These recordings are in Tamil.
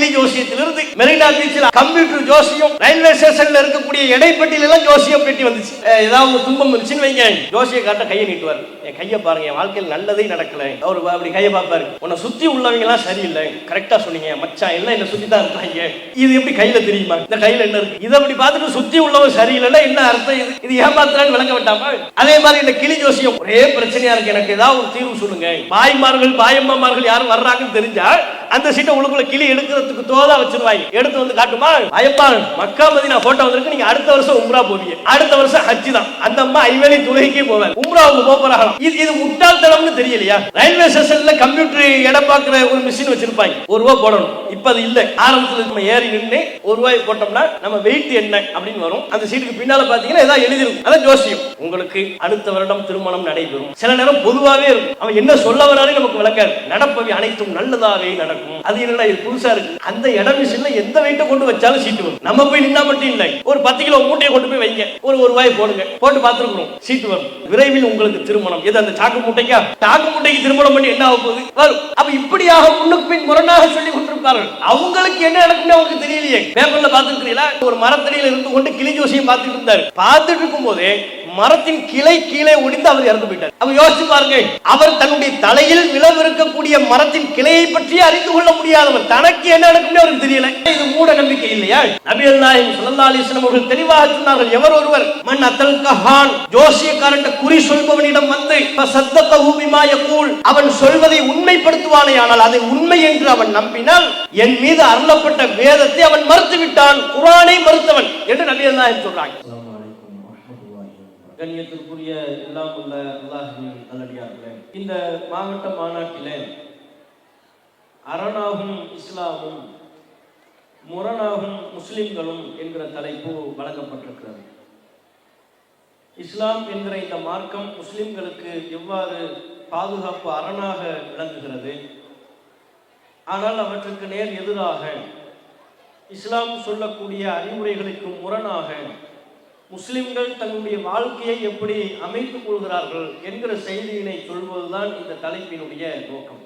கிளி ஜோசியத்திலிருந்து மெரினா பீச்சில் கம்ப்யூட்டர் ஜோசியம், ரயில்வே ஸ்டேஷன்ல இருக்கக்கூடிய எடைப்பட்டியில எல்லாம் ஜோசியம் பெட்டி வந்துச்சு. ஏதாவது துன்பம் இருந்துச்சுன்னு வைங்க, ஜோசிய காட்ட கையை நீட்டுவார். என் கையை பாருங்க, என் வாழ்க்கையில் நல்லதே நடக்கல. அவர் அப்படி கையை பார்ப்பாரு. உன்னை சுத்தி உள்ளவங்க எல்லாம் சரியில்லை, கரெக்டா சொன்னீங்க மச்சான், எல்லாம் என்ன சுத்தி தான் இருக்காங்க. இது எப்படி கையில தெரியுமா? இந்த கையில என்ன இருக்கு? இதை அப்படி பார்த்துட்டு சுத்தி உள்ளவங்க சரியில்லைன்னா என்ன அர்த்தம்? இது ஏமாத்துறான்னு விளங்க வேண்டாமா? அதே மாதிரி இந்த கிளி ஜோசியம் ஒரே பிரச்சனையா இருக்கு, எனக்கு ஏதாவது ஒரு தீர்வு சொல்லுங்க. பாய்மார்கள் பாயம்மார்கள் யாரும் வர்றாங்கன்னு தெரிஞ்சா அந்த சீட்டை உள்ளுக்குள்ள கிளி எடுக்கிறதுக்கு தோதா வச்சிருவாங்க. எடுத்து வந்து காட்டுமா, ஐயப்பா மக்கா மதீனா போட்டோ வந்திருக்கு, நீங்க அடுத்த வருஷம் உம்ரா போவீங்க, அடுத்த வருஷம் ஹஜ் தான். அந்த அம்மா ஐவேளை தொழுகைக்கே போவாங்க, உம்ராவுக்கு போறாங்க. இது முட்டாள்தனம்னு தெரியலையா? ரயில்வே ஸ்டேஷன்ல கம்ப்யூட்டர் எடை பார்க்கிற ஒரு மிஷின் வச்சிருப்பாங்க, ₹1 போடணும். இப்ப அது இல்ல. ஆரம்பத்துல நம்ம ஏறி நின்று ₹1 போட்டோம்னா நம்ம வெயிட் என்ன அப்படின்னு வரும். அந்த சீட்டுக்கு பின்னால பாத்தீங்கன்னா ஏதாவது எழுதிருக்கும். அதான் ஜோசியம். உங்களுக்கு அடுத்த வருடம் திருமணம் நடைபெறும். சில நேரம் பொதுவாவே இருக்கும், அவன் என்ன சொல்ல வரானே நமக்கு விளக்காது. நடப்பவை அனைத்தும் நல்லதாவே நடக்கும். அது என்னடா இது புதுசா இருக்கு. அந்த இட மிஷின்ல எந்த வெயிட்ட கொண்டு வச்சாலும் சீட்டு வரும். நம்ம போய் நின்னா மட்டும் இல்லை, ஒரு 10 கிலோ மூட்டையை கொண்டு போய் வைங்க, ₹1 போடுங்க, போட்டு பார்த்துருக்கோம், சீட்டு வரும். விரைவில் உங்களுக்கு திருமணம். எது அந்த சாக்கு மூட்டைக்கா? சாக்கு மூட்டைக்கு திருமணம் பண்ணி என்ன ஆக போகுது? வரும். அப்ப இப்படியாக முன்னுக்கு பின் முரணாக சொல்லி கொண்டிருப்பார்கள். அவங்களுக்கு என்ன நடக்கும்னு அவங்களுக்கு தெரியலையே. பேப்பர்ல பார்த்துருக்கீங்களா? ஒரு மரத்தடியில இருந்து கொண்டு கிளி ஜோசியம் பார்த்துட்டு இருந்தாரு. பார்த்துட்டு இருக்கும் போதே மரத்தின் கிளை கீழே ஒடிந்து அவர் இறந்து போயிட்டார். அப்ப யோசிச்சு பாருங்க, அவர் தன்னுடைய தலையில் விழவிருக்கக்கூடிய மரத்தின் கிளையை பற்றி அறிந்து கொள்ள முடியாதவர், தனக்கு என்ன நடக்கும்னு அவருக்கு தெரியல. இது மூட நம்பிக்கை இல்லையா? நபிகள் நாயகம் ஸல்லல்லாஹு அலைஹி வஸல்லம் அவர்கள் தெளிவாக சொன்னார்கள், எவர் ஒருவர் மன் அத்தல் கஹான், ஜோசியக்காரன் குறி சொல்பவனிடம் வந்து ஃபஸத்தகஹு பிமா யகூல், அவன் சொல்வதை உண்மைப்படுத்துவானேயானால், அதை உண்மை என்று அவன் நம்பினால், என் மீது அருளப்பட்ட வேதத்தை அவன் மறுத்து விட்டான், குர்ஆனை மறுத்தவன் என்று நபிகள் நாயகம் சொல்றாங்க. கண்ணியத்திற்குரிய எல்லாம் உள்ள அல்லாஹ்வின் நல்லடியார்களே, இந்த மாவட்ட மாநாட்டிலே அரணாகும் இஸ்லாமும் முரணாகும் முஸ்லிம்களும் என்கிற தலைப்பு வழங்கப்பட்டிருக்கிறது. இஸ்லாம் என்கிற இந்த மார்க்கம் முஸ்லிம்களுக்கு எவ்வாறு பாதுகாப்பு அரணாக விளங்குகிறது, ஆனால் அவற்றுக்கு நேர் எதிராக இஸ்லாம் சொல்லக்கூடிய அறிவுரைகளுக்கு முரணாக முஸ்லிம்கள் தன்னுடைய வாழ்க்கையை எப்படி அமைத்துக் கொள்கிறார்கள் என்கிற செய்தியினை சொல்வதுதான் இந்த தலைப்பினுடைய நோக்கம்.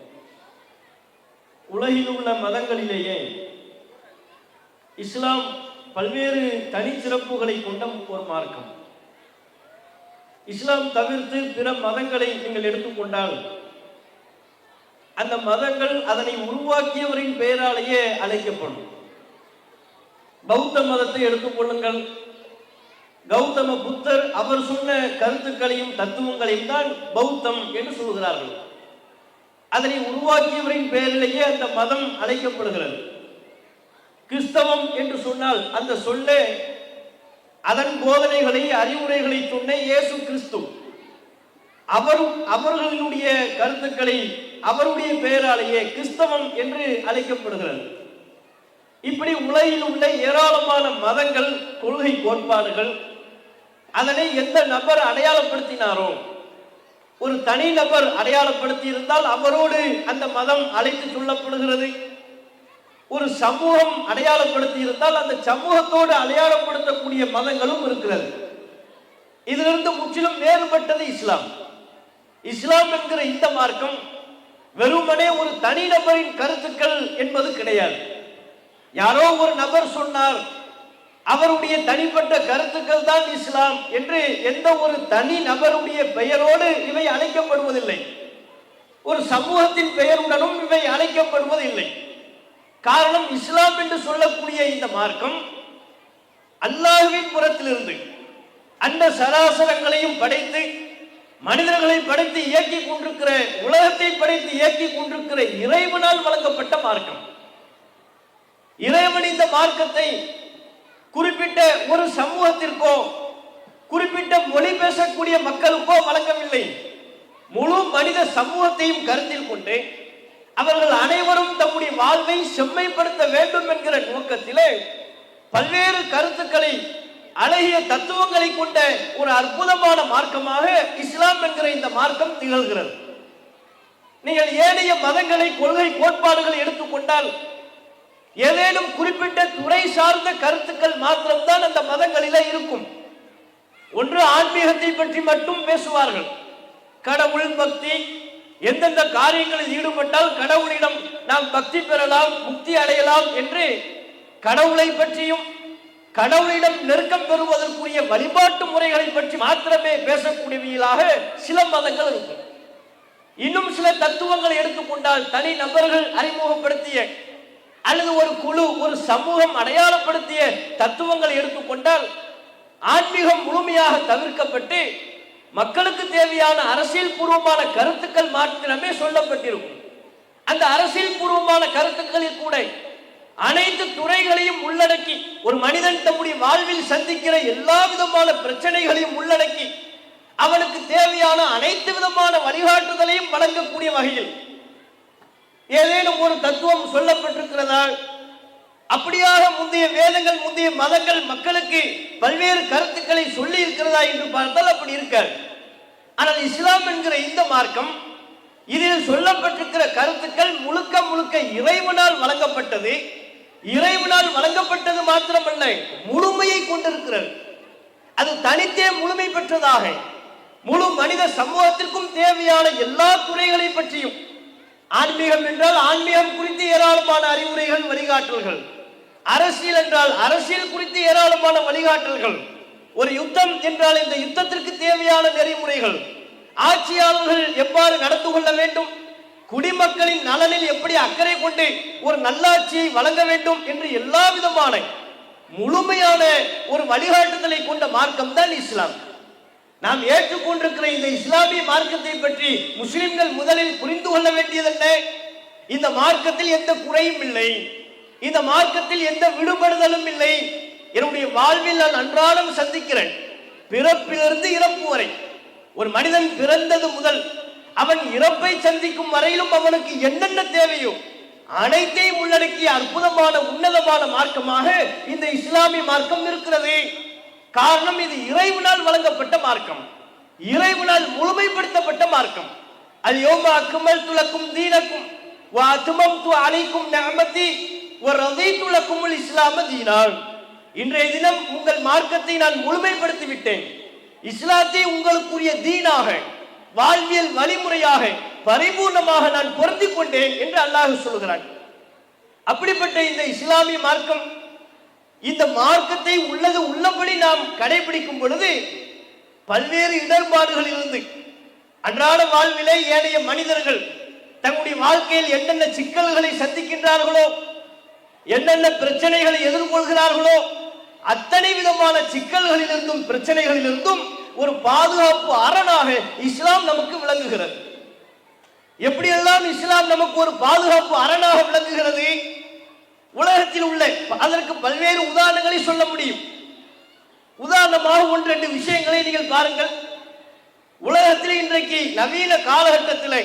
உலகில் உள்ள மதங்களிலேயே இஸ்லாம் பல்வேறு தனிச்சிறப்புகளை கொண்ட ஒரு மார்க்கம். இஸ்லாம் தவிர்த்து பிற மதங்களை நீங்கள் எடுத்துக்கொண்டால் அந்த மதங்கள் அதனை உருவாக்கியவரின் பெயராலேயே அழைக்கப்படும். பௌத்த மதத்தை எடுத்துக்கொள்ளுங்கள். கௌதம புத்தர் அவர் சொன்ன கருத்துக்களையும் தத்துவங்களையும் தான் பௌத்தம் என்று சொல்கிறார்கள். அதனை உருவாக்கியவரின் பெயரிலேயே அந்த மதம் அழைக்கப்படுகிறது. கிறிஸ்தவம் என்று சொன்னால் அந்த சொல்ல அதன் போதனைகளை அறிவுரைகளை சொன்ன இயேசு கிறிஸ்து, அவர்களுடைய கருத்துக்களை அவருடைய பெயராலேயே கிறிஸ்தவம் என்று அழைக்கப்படுகிறது. இப்படி உலகில் உள்ள ஏராளமான மதங்கள், கொள்கை, கோட்பாடுகள், அதனை எந்த நபர் அடையாளப்படுத்தினாரோ, ஒரு தனி நபர் அடையாளப்படுத்தி இருந்தால் அவரோடு அந்த மதம் அழைத்து சொல்லப்படுகிறது. ஒரு சமூகம் அடையாளப்படுத்தி இருந்தால் அந்த சமூகத்தோடு அடையாளப்படுத்தக்கூடிய மதங்களும் இருக்கிறது. இதிலிருந்து முற்றிலும் வேறுபட்டது இஸ்லாம். இஸ்லாம் என்கிற இந்த மார்க்கம் வெறுமனே ஒரு தனிநபரின் கருத்துக்கள் என்பது கிடையாது. யாரோ ஒரு நபர் சொன்னார், அவருடைய தனிப்பட்ட கருத்துக்கள் தான் இஸ்லாம் என்று எந்த ஒரு தனி நபருடைய பெயரோடு இவை அழைக்கப்படுவதில்லை. ஒரு சமூகத்தின் பெயருடனும் இவை அழைக்கப்படுவதில்லை. காரணம், இஸ்லாம் என்று சொல்லக்கூடிய இந்த மார்க்கம் அல்லாஹ்வின் புறத்திலிருந்து அந்த சராசரங்களையும் படைத்து மனிதர்களை படைத்து இயக்கி கொண்டிருக்கிற, உலகத்தை படைத்து இயக்கி கொண்டிருக்கிற இறைவனால் வழங்கப்பட்ட மார்க்கம். இறைவன் இந்த மார்க்கத்தை குறிப்பிட்ட ஒரு சமூகத்திற்கோ குறிப்பிட்ட மொழி பேசக்கூடிய மக்களுக்கோ வழங்கவில்லை. முழு மனித சமூகத்தையும் கருத்தில் கொண்டு அவர்கள் அனைவரும் தம்முடைய வாழ்வை செம்மைப்படுத்த வேண்டும் என்கிற நோக்கத்திலே பல்வேறு கருத்துக்களை, அழகிய தத்துவங்களை கொண்ட ஒரு அற்புதமான மார்க்கமாக இஸ்லாம் என்கிற இந்த மார்க்கம் திகழ்கிறது. நீங்கள் ஏனைய மதங்களை, கொள்கை, கோட்பாடுகளை எடுத்துக்கொண்டால் ஏதேனும் குறிப்பிட்ட துறை சார்ந்த கருத்துக்கள் மாத்திரம்தான் அந்த மதங்களிலே இருக்கும். ஒன்று ஆன்மீகத்தை பற்றி மட்டும் பேசுவார்கள், கடவுள் பக்தி, எந்தெந்த காரியங்களில் ஈடுபட்டால் கடவுளிடம் நாம் பக்தி பெறலாம், முக்தி அடையலாம் என்று கடவுளை பற்றியும் கடவுளிடம் நெருக்கம் பெறுவதற்குரிய வழிபாட்டு முறைகளை பற்றி மாத்திரமே பேசக்கூடியவைகளாக சில மதங்கள் இருக்கும். இன்னும் சில தத்துவங்களை எடுத்துக்கொண்டால் தனி நபர்கள் அறிமுகப்படுத்திய அல்லது ஒரு குழு, ஒரு சமூகம் அடையாளப்படுத்திய தத்துவங்களை எடுத்துக்கொண்டால் ஆன்மீகம் முழுமையாக தவிர்க்கப்பட்டு மக்களுக்கு தேவையான அரசியல் பூர்வமான கருத்துக்கள் மாத்திரமே சொல்லப்பட்டிருக்கும். அந்த அரசியல் பூர்வமான கருத்துக்களில் கூட அனைத்து துறைகளையும் உள்ளடக்கி ஒரு மனிதன் தம்முடைய வாழ்வில் சந்திக்கிற எல்லா விதமான பிரச்சனைகளையும் உள்ளடக்கி அவனுக்கு தேவையான அனைத்து விதமான வழிகாட்டுதலையும் வழங்கக்கூடிய வகையில் ஏதேனும் ஒரு தத்துவம் சொல்லப்பட்டிருக்கிறதா? அப்படியாக முந்தைய வேதங்கள், முந்தைய மதங்கள் மக்களுக்கு பல்வேறு கருத்துக்களை சொல்லி இருக்கிறதா என்று பார்த்தால் அப்படி இருக்காது. ஆனால் இஸ்லாம் என்கிற இந்த மார்க்கம் இதில் சொல்லப்பட்டிருக்கிற கருத்துக்கள் முழுக்க முழுக்க இறைவனால் வழங்கப்பட்டது. இறைவனால் வழங்கப்பட்டது மாத்திரமல்ல, முழுமையை கொண்டிருக்கிறது. அது தனித்தே முழுமை பெற்றதாக முழு மனித சமூகத்திற்கும் தேவையான எல்லா துறைகளை பற்றியும், ஆன்மீகம் என்றால் ஆன்மீகம் குறித்து ஏராளமான அறிவுரைகள், வழிகாட்டல்கள், அரசியல் என்றால் அரசியல் குறித்து ஏராளமான வழிகாட்டல்கள், ஒரு யுத்தம் என்றால் இந்த யுத்தத்திற்கு தேவையான நெறிமுறைகள், ஆட்சியாளர்கள் எவ்வாறு நடந்து கொள்ள வேண்டும், குடிமக்களின் நலனில் எப்படி அக்கறை கொண்டு ஒரு நல்லாட்சியை வழங்க வேண்டும் என்று எல்லா விதமான முழுமையான ஒரு வழிகாட்டுதலை கொண்ட மார்க்கம் தான் இஸ்லாம். நாம் ஏற்றுக்கொண்டிருக்கிற இந்த இஸ்லாமிய மார்க்கத்தை பற்றி முஸ்லிம்கள் முதலில் புரிந்து கொள்ள வேண்டியது என்ன? இந்த மார்க்கத்தில் எந்த குறையும் இல்லை, இந்த மார்க்கத்தில் எந்த விடுபடுதலும் இல்லை. என்னுடைய வாழ்வில் நான் அன்றாடம் சந்திக்கிறேன், பிறப்பிலிருந்து இறப்பு வரை ஒரு மனிதன் பிறந்தது முதல் அவன் இறப்பை சந்திக்கும் வரையிலும் அவனுக்கு என்னென்ன தேவையோ அனைத்தையும் உள்ளடக்கிய அற்புதமான உன்னதமான மார்க்கமாக இந்த இஸ்லாமிய மார்க்கம் இருக்கிறது. காரணம், இது இறைவனால் வழங்கப்பட்ட மார்க்கம், இறைவனால் முழுமைப்படுத்தப்பட்ட மார்க்கம். அல்-யௌம அக்மல்து லக்கும் தீனக்கும் வ அத்மம்து அலைக்கும் நிஅமதி வ ரதீது லக்குமுல் இஸ்லாம தீனா. இன்றைய தினம் உங்கள் மார்க்கத்தை நான் முழுமைப்படுத்தி விட்டேன், இஸ்லாத்தை உங்களுக்குரிய தீனாக, வாழ்வியல் வழிமுறையாக பரிபூர்ணமாக நான் பொருந்திக் கொண்டேன் என்று அல்லாஹ் சொல்கிறான். அப்படிப்பட்ட இந்த இஸ்லாமிய மார்க்கம், இந்த மார்க்கத்தை உள்ளது உள்ளபடி நாம் கடைபிடிக்கும் பொழுது பல்வேறு இடர்பாடுகளில் இருந்து அன்றாட வாழ்விலே ஏனைய மனிதர்கள் தங்களுடைய வாழ்க்கையில் என்னென்ன சிக்கல்களை சந்திக்கின்றார்களோ, என்னென்ன பிரச்சனைகளை எதிர்கொள்கிறார்களோ, அத்தனை விதமான சிக்கல்களிலிருந்தும் பிரச்சனைகளிலிருந்தும் ஒரு பாதுகாப்பு அரணாக இஸ்லாம் நமக்கு விளங்குகிறது. எப்படியெல்லாம் இஸ்லாம் நமக்கு ஒரு பாதுகாப்பு அரணாக விளங்குகிறது? உலகத்தில் உள்ள அதற்கு பல்வேறு உதாரணங்களை சொல்ல முடியும். உதாரணமாக ஒன்று ரெண்டு விஷயங்களை நீங்கள் பாருங்கள். உலகத்தில் இன்றைக்கு நவீன காலகட்டத்தில்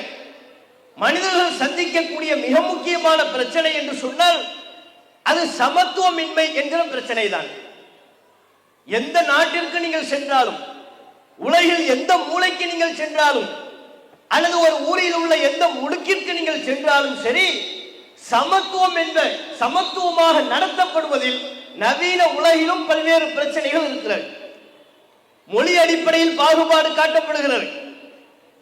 மனிதர்கள் சந்திக்கக்கூடிய மிக முக்கியமான பிரச்சனை என்று சொன்னால் அது சமத்துவமின்மை என்கிற பிரச்சனை தான். எந்த நாட்டிற்கு நீங்கள் சென்றாலும், உலகில் எந்த மூலைக்கு நீங்கள் சென்றாலும், அல்லது ஒரு ஊரில் உள்ள எந்த முடுக்கிற்கு நீங்கள் சென்றாலும் சரி, சமத்துவம் என்ற சமத்துவமாக நடத்தப்படுவதில் நவீன உலகிலும் பல்வேறு பிரச்சனைகள் இருக்கிறது. மொழி அடிப்படையில் பாகுபாடு காட்டப்படுகிறது,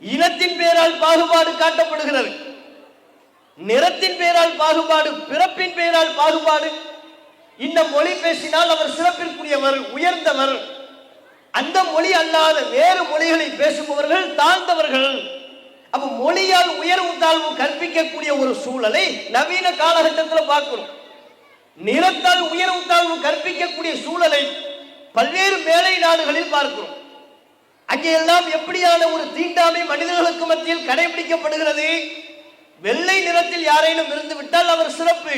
இனத்தின் பெயரால் பாகுபாடு காட்டப்படுகிறது, நிறத்தின் பெயரால் பாகுபாடு, பிறப்பின் பெயரால் பாகுபாடு. இந்த மொழி பேசினால் அவர் சிறப்பிற்குரியவர், உயர்ந்தவர், அந்த மொழி அல்லாத வேறு மொழிகளை பேசுபவர்கள் தாழ்ந்தவர்கள். அப்ப மொழியால் உயர்வு தாழ்வு கற்பிக்கக்கூடிய ஒரு சூழலை நவீன காலகட்டத்தில் பார்க்கிறோம். நிறத்தால் உயர்வு தாழ்வு கற்பிக்கக்கூடிய சூழலை பல்வேறு மேலை நாடுகளில் பார்க்கிறோம். அங்கே எல்லாம் எப்படியான ஒரு தீண்டாமை மனிதர்களுக்கு மத்தியில் கடைபிடிக்கப்படுகிறது? வெள்ளை நிறத்தில் யாரேனும் இருந்து விட்டால் அவர் சிறப்பு,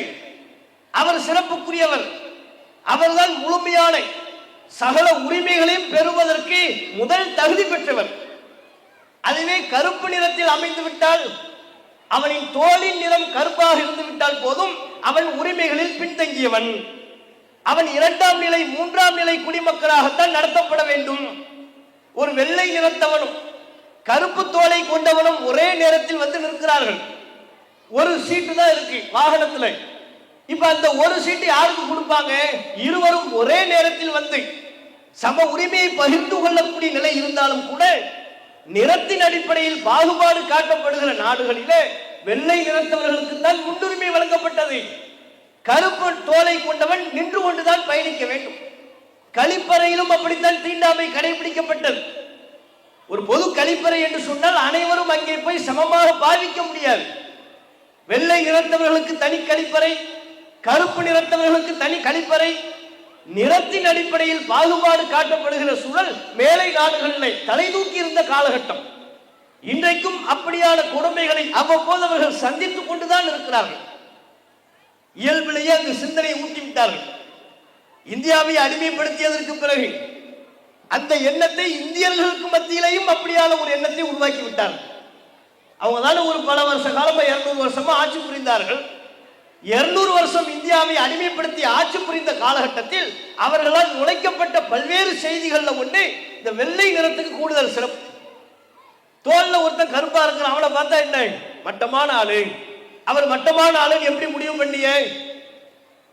அவர் சிறப்புக்குரியவர், அவர்தான் முழுமையான சகல உரிமைகளையும் பெறுவதற்கு முதல் தகுதி பெற்றவர். அதுவே கருப்பு நிறத்தில் அமைந்து விட்டால், அவனின் தோலின் நிறம் கருப்பாக இருந்து விட்டால் போதும், அவன் உரிமைகளில் பின்தங்கியவன், அவன் இரண்டாம் நிலை மூன்றாம் நிலை குடிமக்களாகத்தான் நடத்தப்பட வேண்டும். ஒரு வெள்ளை நிறத்தவனும் கருப்பு தோலை கொண்டவனும் ஒரே நேரத்தில் வந்து நிற்கிறார்கள். ஒரு சீட்டு தான் இருக்கு வாகனத்தில். இப்ப அந்த ஒரு சீட்டு யாருக்கு கொடுப்பாங்க? இருவரும் ஒரே நேரத்தில் வந்து சம உரிமையை பகிர்ந்து கொள்ளக்கூடிய நிலை இருந்தாலும் கூட நிறத்தின் அடிப்படையில் பாகுபாடு காட்டப்படுகிற நாடுகளிலே வெள்ளை நிறத்தவர்களுக்கு தான் முன்னுரிமை வழங்கப்பட்டது. கருப்பு தோலை கொண்டவன் நின்று கொண்டுதான் பயணிக்க வேண்டும். கழிப்பறையிலும் அப்படித்தான் தீண்டாமை கடைபிடிக்கப்பட்டது. ஒரு பொது கழிப்பறை என்று சொன்னால் அனைவரும் அங்கே போய் சமமாக பாவிக்க முடியாது. வெள்ளை நிறத்தவர்களுக்கு தனி கழிப்பறை, கருப்பு நிறத்தவர்களுக்கு தனி கழிப்பறை, நிறத்தின் அடிப்படையில் பாகுபாடு காட்டப்படுகிற சூழல் மேலை நாடுகளில் தலை தூக்கி இருந்த காலகட்டம். இன்றைக்கும் அப்படியான கொடுமைகளை அவ்வப்போது அவர்கள் சந்தித்துக் கொண்டுதான் இருக்கிறார்கள். இயல்பிலேயே அந்த சிந்தனை ஊட்டிவிட்டார்கள். இந்தியாவை அடிமைப்படுத்தியதற்கு பிறகு அந்த எண்ணத்தை இந்தியர்களுக்கு மத்தியிலேயும் அப்படியான ஒரு எண்ணத்தை உருவாக்கி விட்டார்கள். அவங்க தானே ஒரு பல வருஷ காலமா 200 வருஷமா ஆட்சி புரிந்தார்கள். 200 வருஷம் இந்தியாவை அடிமைப்படுத்தி ஆட்சி புரிந்த காலகட்டத்தில் அவர்களால் நுழைக்கப்பட்ட பல்வேறு செய்திகள்ல ஒன்று இந்த வெள்ளை நிறத்துக்கு கூடுதல் சிறப்பு. தோல்ல ஒருத்தன் கருப்பா இருக்கிற அவனை பார்த்தா என்ன மட்டமான ஆளு, அவர் மட்டமான ஆளு எப்படி முடிவு பண்ணிய,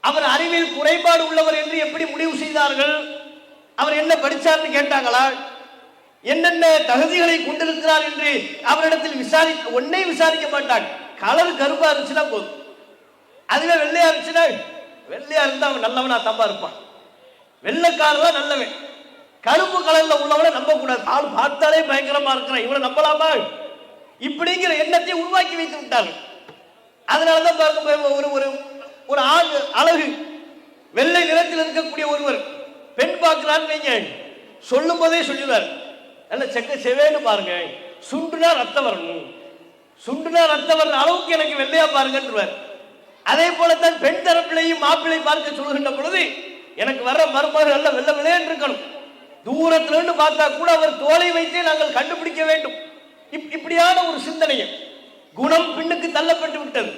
அவர் அறிவியல் குறைபாடு உள்ளவர் என்று எப்படி முடிவு செய்தார்கள்? அவர் என்ன படிச்சார்னு கேட்டாங்களா? என்னென்ன தகுதிகளை கொண்டிருக்கிறார் என்று அவரிடத்தில் ஒன்னே விசாரிக்க மாட்டாங்க. கலர் கருப்பா இருந்துச்சுன்னா போதும். அதுவே வெள்ளையா இருந்துச்சுன்னா, வெள்ளையா இருந்தா அவன் நல்லவனா தம்பா இருப்பான், வெள்ளைக்காரதான் நல்லவன். கருப்பு கலர்ல உள்ளவனை நம்ப கூடாது, ஆள் பார்த்தாலே பயங்கரமா இருக்கிறான், இவனை நம்பலாமா இப்படிங்கிற எண்ணத்தை உருவாக்கி வைத்து விட்டார்கள். அதனாலதான் பார்க்க ஒரு ஆண் அழகு வெள்ளை நிறத்தில் இருக்கக்கூடிய ஒருவர் பெண் பார்க்கிறான்னு வைங்க, சொல்லும் போதே சொல்லுவார், நல்ல செக்க செவேன்னு பாருங்க, சுண்டுனா ரத்தம் வரணும், சுண்டுனா ரத்தம் வர்ற அளவுக்கு எனக்கு வெள்ளையா பாருங்கன்றார். அதே போலத்தான் பெண் தரப்பிலையும் மாப்பிள்ளை பார்க்க சொல்லுகின்ற பொழுது எனக்கு வர்ற மருமகள் நல்ல வெள்ளை வெள்ளையன்னு இருக்கணும், தூரத்துல இருந்து பார்த்தா கூட அவர் தோலை வைத்தே நாங்கள் கண்டுபிடிக்க வேண்டும். இப்படியான ஒரு சிந்தனையை குணம் பின்னுக்கு தள்ளப்பட்டு விட்டது,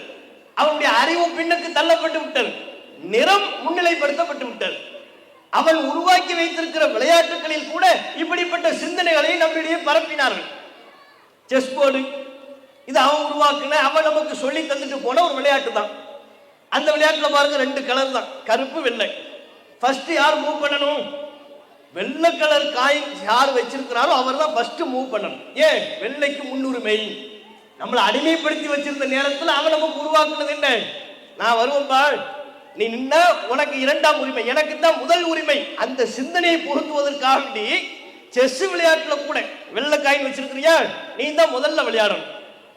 அவனுடைய அறிவு பின்னுக்கு தள்ளப்பட்டு விட்டது, நிறம் முன்னிலைப்படுத்தப்பட்டு விட்டது. அவன் உருவாக்கி வைத்திருக்கிற விளையாட்டுகளில் கூட இப்படிப்பட்ட சிந்தனைகளை நம்மிடையே பரப்பினார்கள். செஸ் போர்டு இது அவன் உருவாக்குன, அவன் நமக்கு சொல்லி தந்துட்டு போன ஒரு விளையாட்டு தான். அந்த விளையாட்டுல பாருங்க 2 கலர் தான், கருப்பு வெள்ளை. ஃபர்ஸ்ட் யார் மூவ் பண்ணணும்? வெள்ளை கலர் காயின் யார் வச்சிருக்கிறாரோ அவர் தான் ஃபர்ஸ்ட் மூவ் பண்ணணும். ஏன்? வெள்ளைக்கு முன்னுரிமை. நம்மளை அடிமைப்படுத்தி வச்சிருந்த நேரத்தில் அவன் நமக்கு உருவாக்குனது என்ன? நான் வருவேன்பா, நீ நின்னா உனக்கு 2ஆம் உரிமை, எனக்கு தான் முதல் உரிமை. அந்த சிந்தனையை பொருத்துவதற்காக வேண்டி செஸ் விளையாட்டுல கூட வெள்ளை காயின் வச்சிருக்கிறியா, நீ தான் முதல்ல விளையாடணும்,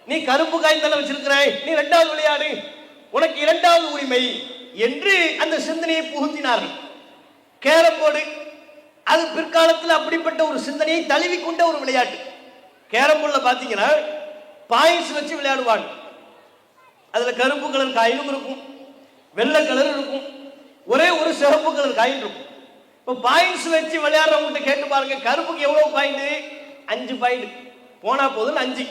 நீ கருப்பு காயின் தானே வச்சிருக்கிற, நீ 2வது விளையாடு, உனக்கு 2வது உரிமை என்று அந்த சிந்தனையை புகுத்தினார்கள். கேரம் போர்டு அது பிற்காலத்தில் அப்படிப்பட்ட ஒரு சிந்தனையை தழுவிக்கொண்ட ஒரு விளையாட்டு. கேரம் போர்டுல பாத்தீங்கன்னா பாயிண்ட்ஸ் வச்சு விளையாடுவாங்க. அதுல கருப்பு கலர் காயினும் இருக்கும், வெள்ளை கலர் இருக்கும், ஒரே ஒரு சிவப்பு கலர் காயின் இருக்கும். இப்போ பாயிண்ட்ஸ் வச்சு விளையாடுறவங்க கேட்டு பாருங்க, கருப்புக்கு எவ்வளவு பாயிண்ட்? 5 பாயிண்ட் போனா போதும் 5.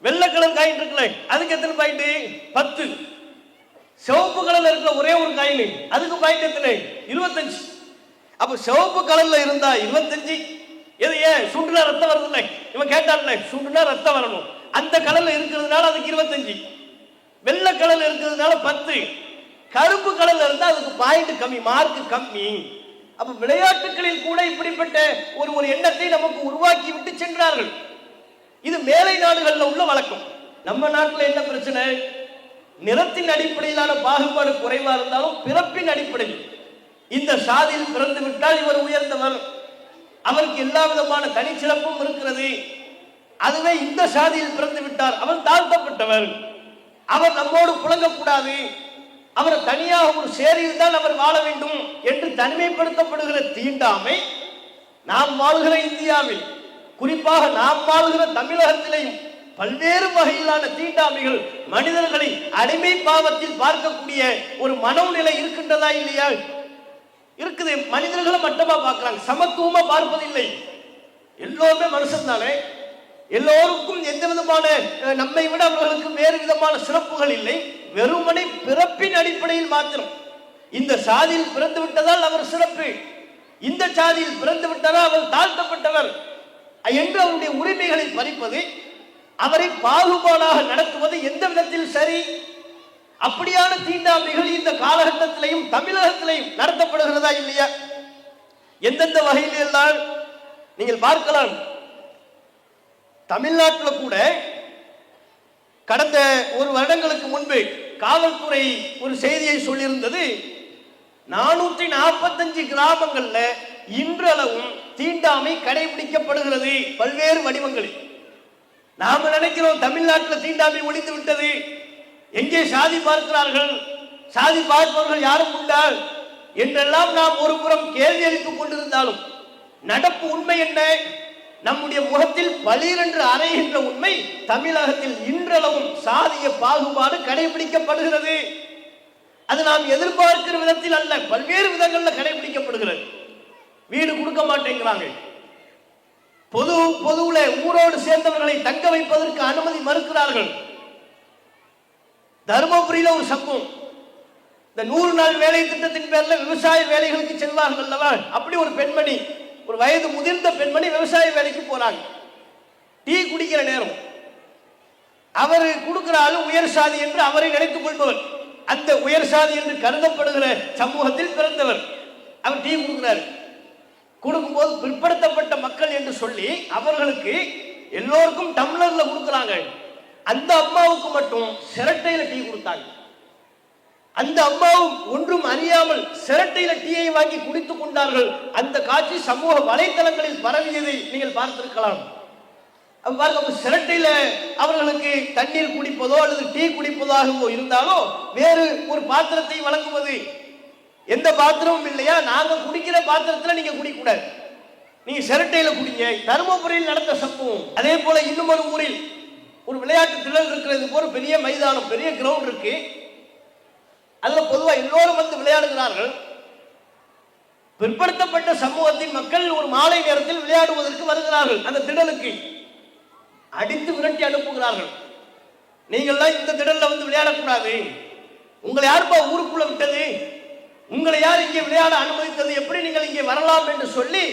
வெள்ளை கலர் காயின் இருக்குல்ல, அதுக்கு எத்தனை பாயிண்ட்? 10. சிவப்பு கலர்ல இருக்கிற ஒரே ஒரு காயின், அதுக்கு பாயிண்ட் எத்தனை? 25. அப்ப சிவப்பு கலர்ல இருந்தா 25. எது? ஏன்? சுண்டுனா ரத்தம் வருது இல்லை, இவன் கேட்டான்ல, சுண்டுனா ரத்தம் வரணும், அந்த கலர்ல இருக்கிறதுனால அதுக்கு 25. வெள்ளை கலர்ல இருக்கிறதுனால 10. கருப்பு கலர்ல இருந்தா அதுக்கு பாயிண்ட் கம்மி, மார்க் கம்மி. அப்ப விளையாட்டுகளில் கூட இப்படிப்பட்ட ஒரு எண்ணத்தை நமக்கு உருவாக்கி விட்டு சென்றார்கள். இது மேலை நாடுகளில் உள்ள வழக்கம். நம்ம நாட்டில் என்ன பிரச்சனை? நிறத்தின் அடிப்படையிலான பாகுபாடு குறைவா இருந்தாலும் பிறப்பின் அடிப்படையில் இந்த சாதியில் பிறந்து விட்டால் இவர் உயர்ந்தவர், அவருக்கு எல்லா விதமான தனிச்சிறப்பும் இருக்கிறது. அதுவே இந்த சாதியில் பிறந்து விட்டார் அவர் தாழ்த்தப்பட்டவர், அவர் நம்மோடு புழங்கக்கூடாது, அவர் தனியாக ஒரு சேரியில் தான் அவர் வாழ வேண்டும் என்று தனிமைப்படுத்தப்படுகிற தீண்டாமை நாம் வாழ்கிற இந்தியாவில், குறிப்பாக நாம் வாழ்கிற தமிழகத்திலேயும் பல்வேறு வகையிலான தீண்டாமைகள் மனிதர்களை அடிமை பாவத்தில் பார்க்கக்கூடிய ஒரு மனோநிலை இருக்கின்றதா இல்லையா? இருக்குது. மனிதர்களை மட்டமா பார்க்கிறாங்க, சமத்துவமா பார்ப்பதில்லை. எல்லோருமே மனுஷன் தானே, எல்லோருக்கும் எந்த விதமான நம்மை விட அவர்களுக்கு வேறு விதமான சிறப்புகள் இல்லை, வெறுமனை பிறப்பின் அடிப்படையில் மாத்திரம். இந்த சாதியில் பிறந்து விட்டதால் அவர் சிறப்பு, இந்த சாதியில் பிறந்து விட்டதால் அவர் தாழ்த்தப்பட்டவர் என்று அவருடைய உரிமைகளை பறிப்பது, அவரை பாகுபாடாக நடத்துவது எந்த விதத்தில் சரி? அப்படியான தீண்டாமைகள் இந்த காலகட்டத்திலையும் தமிழகத்திலையும் நடத்தப்படுகிறதா இல்லையா? எந்தெந்த வகையில் எல்லாம் நீங்கள் பார்க்கலாம். தமிழ்நாட்டில் கூட கடந்த ஒரு வருடங்களுக்கு முன்பு காவல்துறை ஒரு செய்தியை சொல்லியிருந்தது. 445 கிராமங்கள்ல இன்றளவும் தீண்டாமை கடைபிடிக்கப்படுகிறது பல்வேறு வடிவங்களில். நாம நினைக்கிறோம் தமிழ்நாட்டில் தீண்டாமை ஒழிந்து விட்டது, எங்கே சாதி பார்க்கிறார்கள், சாதி பார்ப்பவர்கள் யாரும் உண்டா என்றெல்லாம் நாம் ஒரு புறம் கேள்வி எழுப்பிக் கொண்டிருந்தாலும் நடப்பு உண்மை என்ன? நம்முடைய முகத்தில் பளீர் என்று அறைகின்ற உண்மை, தமிழகத்தில் இன்றளவும் சாதிய பாகுபாடு கடைபிடிக்கப்படுகிறது. அது நாம் எதிர்பார்க்கிற விதத்தில் அல்ல, பல்வேறு விதங்கள்ல கடைபிடிக்கப்படுகிறது. வீடு கொடுக்க மாட்டேங்கிறாங்க, பொதுவுல ஊரோடு சேர்ந்தவர்களை தங்க வைப்பதற்கு அனுமதி மறுக்கிறார்கள். தருமபுரியில ஒரு சம்பவம், இந்த 100 நாள் வேலை திட்டத்தின் பேர்ல விவசாய வேலைகளுக்கு செல்வார்கள் அல்லவா, அப்படி ஒரு பெண்மணி, ஒரு வயது முதிர்ந்த பெண்மணி விவசாய வேலைக்கு போறாங்க. டீ குடிக்கிற நேரம் அவர் கொடுக்கிற ஆளு உயர் சாதி என்று அவரை நினைத்துக் கொள்பவர், அந்த உயர் சாதி என்று கருதப்படுகிற சமூகத்தில் பிறந்தவர். அவர் டீ கொடுக்கிறார். கொடுக்கும்போது பிற்படுத்தப்பட்ட மக்கள் என்று சொல்லி அவர்களுக்கு எல்லோருக்கும் டம்ளர்ல கொடுக்கிறாங்க. அந்த அம்மாவுக்கு மட்டும் சிரட்டையில டீ கொடுத்தாங்க. அந்த அம்மாவும் ஒன்றும் அறியாமல் சிரட்டையில டீயை வாங்கி குடித்துக் கொண்டார்கள். அந்த காட்சி சமூக வலைதளங்களில் பரவியதை நீங்கள் பார்த்திருக்கலாம். சிரட்டையில அவர்களுக்கு தண்ணீர் குடிப்பதோ அல்லது டீ குடிப்பதாகவோ இருந்தாலோ வேறு ஒரு பாத்திரத்தை வழங்குவது, எந்த பாத்திரமும் இல்லையா, நாங்க குடிக்கிற பாத்திரத்துல நீங்க குடிக்கூடாது, நீங்க சிரட்டையில குடிங்க. தருமபுரியில் நடந்த சம்பவம். அதே போல இன்னும் ஒரு ஊரில் ஒரு விளையாட்டு திடல் இருக்கிறது, போல பெரிய மைதானம், பெரிய கிரவுண்ட் இருக்கு. அதுல பொதுவா எல்லோரும் வந்து விளையாடுகிறார்கள். பிற்படுத்தப்பட்ட சமூகத்தின் மக்கள் ஒரு மாலை நேரத்தில் விளையாடுவதற்கு வருகிறார்கள். அந்த திடலுக்கு அடித்து விரட்டி அனுப்புகிறார்கள். நீங்கள்லாம் இந்த திடல்ல வந்து விளையாடக்கூடாது, உங்களை யாருப்பா ஊருக்குள்ள விட்டது, உங்களை யார் இங்கே விளையாட அனுமதித்தது, எப்படி நீங்கள் இங்கே வரலாம் என்று சொல்லி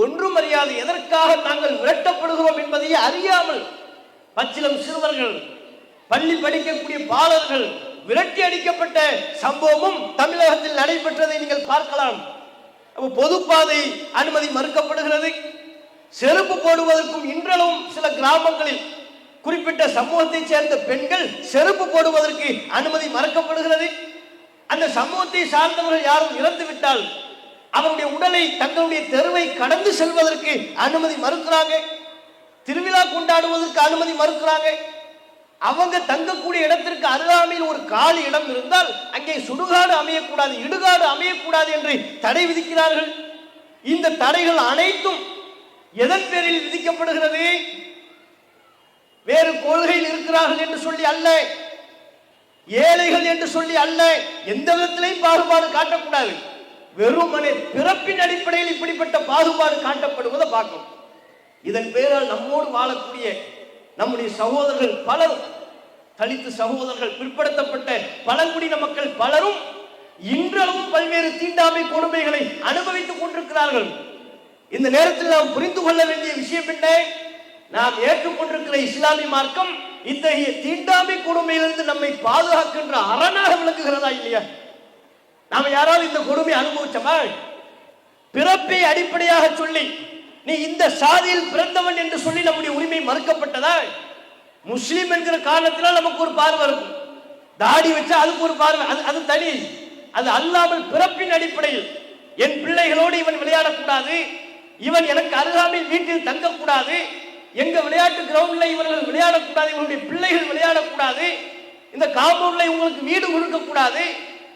ஒன்றும் அறியாது எதற்காக நாங்கள் விரட்டப்படுகிறோம் என்பதையே அறியாமல் பச்சிலம் சிறுவர்கள், பள்ளி படிக்கக்கூடிய பாலர்கள் விரட்டி அடிக்கப்பட்ட சம்பவமும் தமிழகத்தில் நடைபெற்றதை நீங்கள் பார்க்கலாம். பொதுப்பாதை அனுமதி மறுக்கப்படுகிறது. செருப்பு போடுவதற்கும் இன்றளவும் சில கிராமங்களில் குறிப்பிட்ட சமூகத்தை சேர்ந்த பெண்கள் செருப்பு போடுவதற்கு அனுமதி மறுக்கப்படுகிறது. அந்த சமூகத்தை சார்ந்தவர்கள் யாரும் இறந்து விட்டால் அவருடைய உடலை தங்களுடைய தெருவை கடந்து செல்வதற்கு அனுமதி மறுக்கிறாங்க. திருவிழா கொண்டாடுவதற்கு அனுமதி மறுக்கிறாங்க. அவங்க தங்கக்கூடிய இடத்திற்கு அருகாமையில் ஒரு காலி இடம் இருந்தால் அங்கே சுடுகாடு அமையக்கூடாது, இடுகாடு அமையக்கூடாது என்று தடை விதிக்கிறார்கள். இந்த தடைகள் அனைத்தும் எதன் பேரில் விதிக்கப்படுகிறது? வேறு கொள்கையில் இருக்கிறார்கள் என்று சொல்லி அல்ல, ஏழைகள் என்று சொல்லி அல்ல, எந்த விதத்திலையும் பாகுபாடு காட்டக்கூடாது. வெறுமனே பிறப்பின் அடிப்படையில் இப்படிப்பட்ட பாகுபாடு காட்டப்படுவதை பார்க்கணும். இதன் பேரால் நம்மோடு வாழக்கூடிய நம்முடைய சகோதரர்கள் பலரும், தலித்து சகோதரர்கள், பிற்படுத்தப்பட்ட பழங்குடியின மக்கள் பலரும் இன்றளவும் பல்வேறு தீண்டாமை கொடுமைகளை அனுபவித்துக் கொண்டிருக்கிறார்கள். இந்த நேரத்தில் நாம் புரிந்து கொள்ள வேண்டிய விஷயம் என்ன? நாம் ஏற்றுக்கொண்டிருக்கிற இஸ்லாமிய மார்க்கம் இத்தகைய தீண்டாமை கொடுமையிலிருந்து நம்மை பாதுகாக்கின்ற அரணாக விளங்குகிறதா இல்லையா? நாம யாராவது இந்த கொடுமை அனுபவிச்சோமா? பிறப்பை அடிப்படையாக சொல்லி நீ இந்த சாதியில் பிறந்தவன் என்று சொல்லி நம்முடைய உரிமை மறுக்கப்பட்டதா? முஸ்லிம் என்கிற காரணத்தினால் நமக்கு ஒரு பார்வை இருக்கும், தாடி வச்சா அதுக்கு ஒரு பார்வை, அது தனி. அது அல்லாமல் பிறப்பின் அடிப்படையில் என் பிள்ளைகளோடு இவன் விளையாடக்கூடாது, இவன் எனக்கு அருகாமையில் வீட்டில் தங்கக்கூடாது, எங்க விளையாட்டு கிரவுண்ட்ல இவர்கள் விளையாடக்கூடாது, இவனுடைய பிள்ளைகள் விளையாடக்கூடாது, இந்த காம்பவுண்ட்ல இவங்களுக்கு வீடு கொடுக்கக்கூடாது,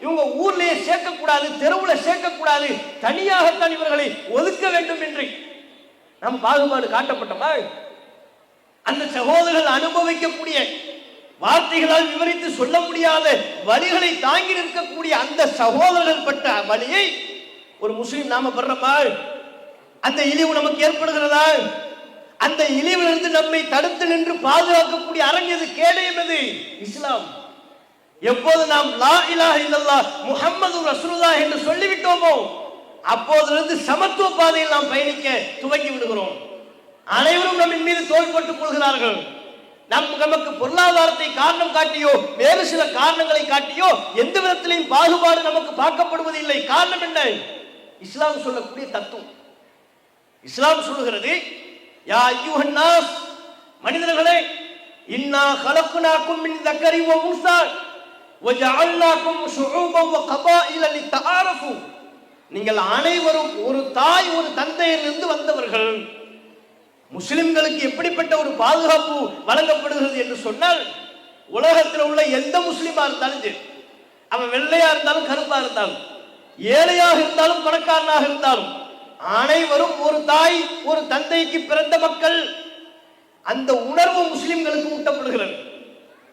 இவங்க ஊர்லயே சேர்க்கக்கூடாது, தெருவுல சேர்க்கக்கூடாது, தனியாகத்தான் இவர்களை ஒதுக்க வேண்டும் என்று நம் பாகுபாடு காட்டப்பட்டோமா? அந்த சகோதரர்கள் அனுபவிக்கக்கூடிய வார்த்தைகளால் விவரித்து சொல்ல முடியாத வலிகளை தாங்கி நிற்கக்கூடிய அந்த சகோதரர்கள் பட்ட வலியை ஒரு முஸ்லிம் நாம படுறோமா? அந்த இழிவு நமக்கு ஏற்படுகிறதா? அந்த இழிவிலிருந்து நம்மை தடுத்து நின்று பாதுகாக்கக்கூடிய அரண் எது, கேடயம் எது? இஸ்லாம். எப்போது நாம் லா இலாஹ இல்லல்லாஹ் முஹம்மது ரசூலுல்லாஹ் என்று சொல்லிவிட்டோமோ அப்போதிலிருந்து சமத்துவ பாதையில் நாம் பயணிக்க துவங்கி விடுகிறோம். அனைவரும் நம்மின் மீது தோள் போட்டுக் கொள்கிறார்கள். நமக்கு பொருளாதாரத்தை காரணம் காட்டியோ வேறு சில காரணங்களை காட்டியோ எந்த விதத்திலையும் பாகுபாடு நமக்கு பார்க்கப்படுவதில்லை. காரணம் என்ன? இஸ்லாம் சொல்லக்கூடிய தத்துவம். இஸ்லாம் சொல்லுகிறது, யா அய்யுஹன் நாஸ் மனிதர்களே, இன்னா கலக்குனாக்கும் மின் தக்கரி வ உன்சா வஜஅல்னாக்கும் ஷுஊபன் வ கபாயில லிதஆரஃபு. நீங்கள் அனைவரும் ஒரு தாய் ஒரு தந்தையிலிருந்து வந்தவர்கள். முஸ்லிம்களுக்கு எப்படிப்பட்ட ஒரு பாதுகாப்பு வழங்கப்படுகிறது என்று சொன்னால், உலகத்தில் உள்ள எந்த முஸ்லிமா இருந்தாலும் சரி, அவன் வெள்ளையா இருந்தாலும் கருப்பா இருந்தாலும், ஏழையாக இருந்தாலும் பணக்காரனாக இருந்தாலும், அனைவரும் ஒரு தாய் ஒரு தந்தைக்கு பிறந்த மக்கள். அந்த உணர்வு முஸ்லிம்களுக்கு ஊட்டப்படுகிறது.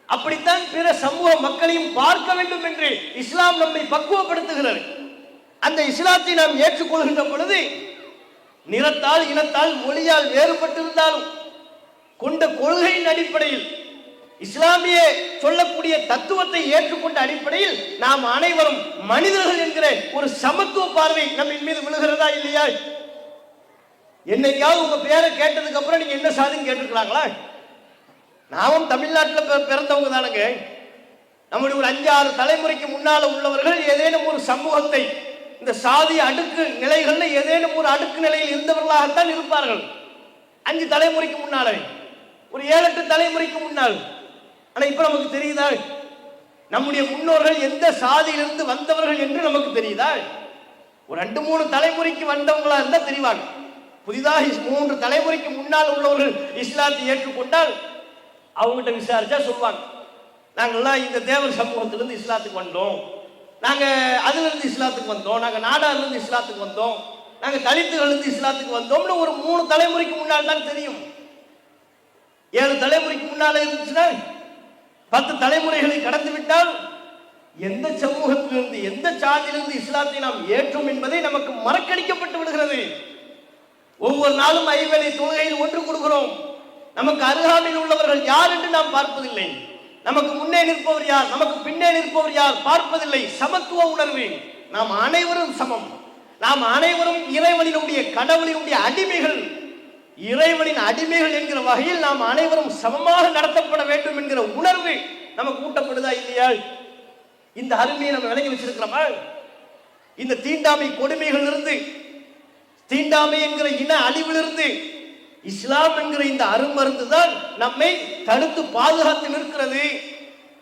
அப்படித்தான் பிற சமூக மக்களையும் பார்க்க வேண்டும் என்று இஸ்லாம் நம்மை பக்குவப்படுத்துகிறது. அந்த இஸ்லாத்தை நாம் ஏற்றுக்கொள்கின்ற பொழுது, நிறத்தால் இனத்தால் மொழியால் வேறுபட்டிருந்தாலும் கொண்ட கொள்கையின் அடிப்படையில், இஸ்லாமிய சொல்லக்கூடிய தத்துவத்தை ஏற்றுக்கொண்ட அடிப்படையில் நாம் அனைவரும் மனிதர்கள் என்கிற ஒரு சமத்துவ பார்வை நம்ம மீது விழுகிறதா இல்லையா? என்னைக்காவது உங்க பேரை கேட்டதுக்கு அப்புறம் நீங்க என்ன சாதின்னு கேட்டிருக்கலாங்களா? நாமும் தமிழ்நாட்டில் பிறந்தவங்க தானுங்க. நம்முடைய ஒரு 5-6 தலைமுறைக்கு முன்னால உள்ளவர்கள் ஏதேனும் ஒரு சமூகத்தை, இந்த சாதி அடுக்கு நிலைகள்ல ஏதேனும் ஒரு அடுக்கு நிலையில் இருந்தவர்களாகத்தான் இருப்பார்கள். 5 தலைமுறைக்கு முன்னால, ஒரு 7-8 தலைமுறைக்கு முன்னால். ஆனா இப்ப நமக்கு தெரியுதா நம்முடைய முன்னோர்கள் எந்த சாதியிலிருந்து வந்தவர்கள் என்று நமக்கு தெரியுதா? ஒரு 2-3 தலைமுறைக்கு வந்தவங்களா இருந்தா தெரிவாங்க. புதிதாக 3 தலைமுறைக்கு முன்னால் உள்ளவர்கள் இஸ்லாத்தை ஏற்றுக்கொண்டால் அவங்ககிட்ட விசாரிச்சா சொல்லுவாங்க, நாங்கள்லாம் இந்த தேவர் சமூகத்திலிருந்து இஸ்லாத்துக்கு வந்தோம், நாங்க அதிலிருந்து இஸ்லாத்துக்கு வந்தோம், நாங்க நாடாரிலிருந்து இஸ்லாத்துக்கு வந்தோம், நாங்க தலித்துகளிலிருந்து இஸ்லாத்துக்கு வந்தோம்னு ஒரு 3 தலைமுறைக்கு முன்னால் தான் தெரியும். 7 தலைமுறைக்கு முன்னால இருந்துச்சுன்னா, 10 தலைமுறைகளை கடந்து விட்டால் எந்த சமூகத்திலிருந்து எந்த சாதியிலிருந்து இஸ்லாத்தை நாம் ஏற்றோம் என்பதை நமக்கு மறக்கடிக்கப்பட்டு விடுகிறது. ஒவ்வொரு நாளும் 5 வேளை தொழுகையில் ஒன்று கொடுக்கிறோம். நமக்கு அருகாமையில் உள்ளவர்கள் யார் என்று நாம் பார்ப்பதில்லை. நமக்கு முன்னே நிற்பவர் யார், நமக்கு பின்னே நிற்பவர் யார் பார்ப்பதில்லை. சமத்துவ உணர்வு. நாம் அனைவரும் சமம். நாம் அனைவரும் இறைவனினுடைய கடவுளினுடைய அடிமைகள். இறைவனின் அடிமைகள் என்கிற வகையில் நாம் அனைவரும் சமமாக நடத்தப்பட வேண்டும் என்கிற உணர்வு நமக்கு ஊட்டப்படுதா இல்லையா? இந்த அருமையை நம்ம விளங்கி வச்சிருக்கிறோமா? இந்த தீண்டாமை கொடுமைகள் இருந்து, தீண்டாமை என்கிற இன அழிவிலிருந்து இஸ்லாம் என்கிற இந்த அருமருந்து தான் நம்மை தடுத்து பாதுகாத்து நிற்கிறது.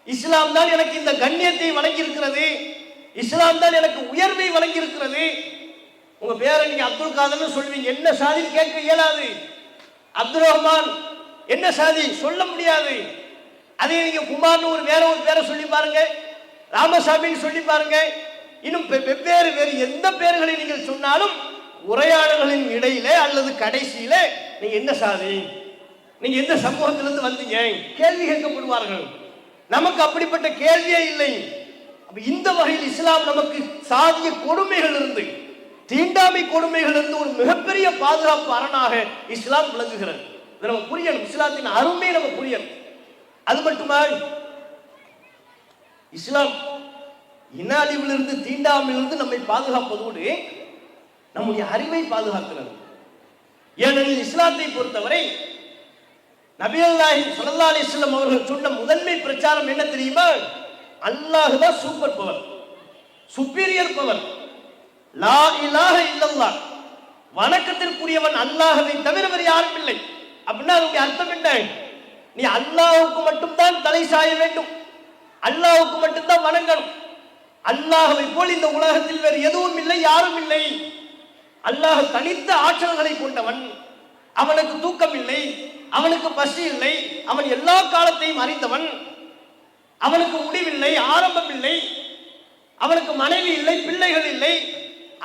இஸ்லாம் தான் எனக்கு இந்த கண்ணியத்தை வழங்கி இருக்கிறது. இஸ்லாம் தான் எனக்கு உயர்வை வழங்கி இருக்கிறது. உங்க பேரை நீங்க அப்துல் காதர்னு சொல்வீங்க, என்ன சாதின்னு கேட்க இயலாது. அப்துல் ரஹ்மான் என்ன சாதி சொல்ல முடியாது. அதே நீங்க குமார்னு வேற ஒரு பேரை சொல்லி பாருங்க, ராமசாமின்னு சொல்லி பாருங்க, இன்னும் வெவ்வேறு வேறு எந்த பெயர்களை நீங்கள் சொன்னாலும் உரையாடல்களின் இடையில அல்லது கடைசியில நீங்க என்ன சாதி, நீங்க எந்த சமூகத்திலிருந்து வந்தீங்க கேள்வி கேட்கப்படுவார்கள். நமக்கு அப்படிப்பட்ட கேள்வியே இல்லை. இந்த வகையில் இஸ்லாம் நமக்கு சாதிய கொடுமைகள் இருந்து, தீண்டாமை கொடுமைகள் இருந்து ஒரு மிகப்பெரிய பாதுகாப்பு அரணாக இஸ்லாம் விளங்குகிறது. நம்ம புரியணும், இஸ்லாத்தின் அருமை நம்ம புரியணும். அது மட்டுமா, இஸ்லாம் இன அழிவிலிருந்து தீண்டாமையிலிருந்து நம்மை பாதுகாப்பதோடு நம்முடைய அறிவை பாதுகாக்கிறது. ஏனெனில் இஸ்லாத்தை பொறுத்தவரை நபிகள் நாயகம் ஸல்லல்லாஹு அலைஹி வஸல்லம் அவர்கள் சொன்ன முதன்மை பிரச்சாரம் என்ன தெரியுமா? அல்லாஹ் தான் சூப்பர் பவர், சுப்பீரியர் பவர். லா இலாஹ இல்லல்லாஹ், வணக்கத்திற்குரியவன் அல்லாஹ்வை தவிர வேறு யாரும் இல்லை. அப்படின்னா அதனுடைய அர்த்தம் என்ன? நீ அல்லாஹ்வுக்கு மட்டும்தான் தலை சாய வேண்டும், அல்லாஹ்வுக்கு மட்டும்தான் வணங்கணும். அல்லாஹ்வை போல் இந்த உலகத்தில் வேறு எதுவும் இல்லை, யாரும் இல்லை. அல்லாஹ் தனித்த ஆற்றல்களை கொண்டவன். அவனுக்கு தூக்கம் இல்லை, அவனுக்கு பசி இல்லை, அவன் எல்லா காலத்தையும் அறிந்தவன். அவனுக்கு முடிவில்லை, ஆரம்பம் இல்லை, அவனுக்கு மனைவி இல்லை, பிள்ளைகள் இல்லை,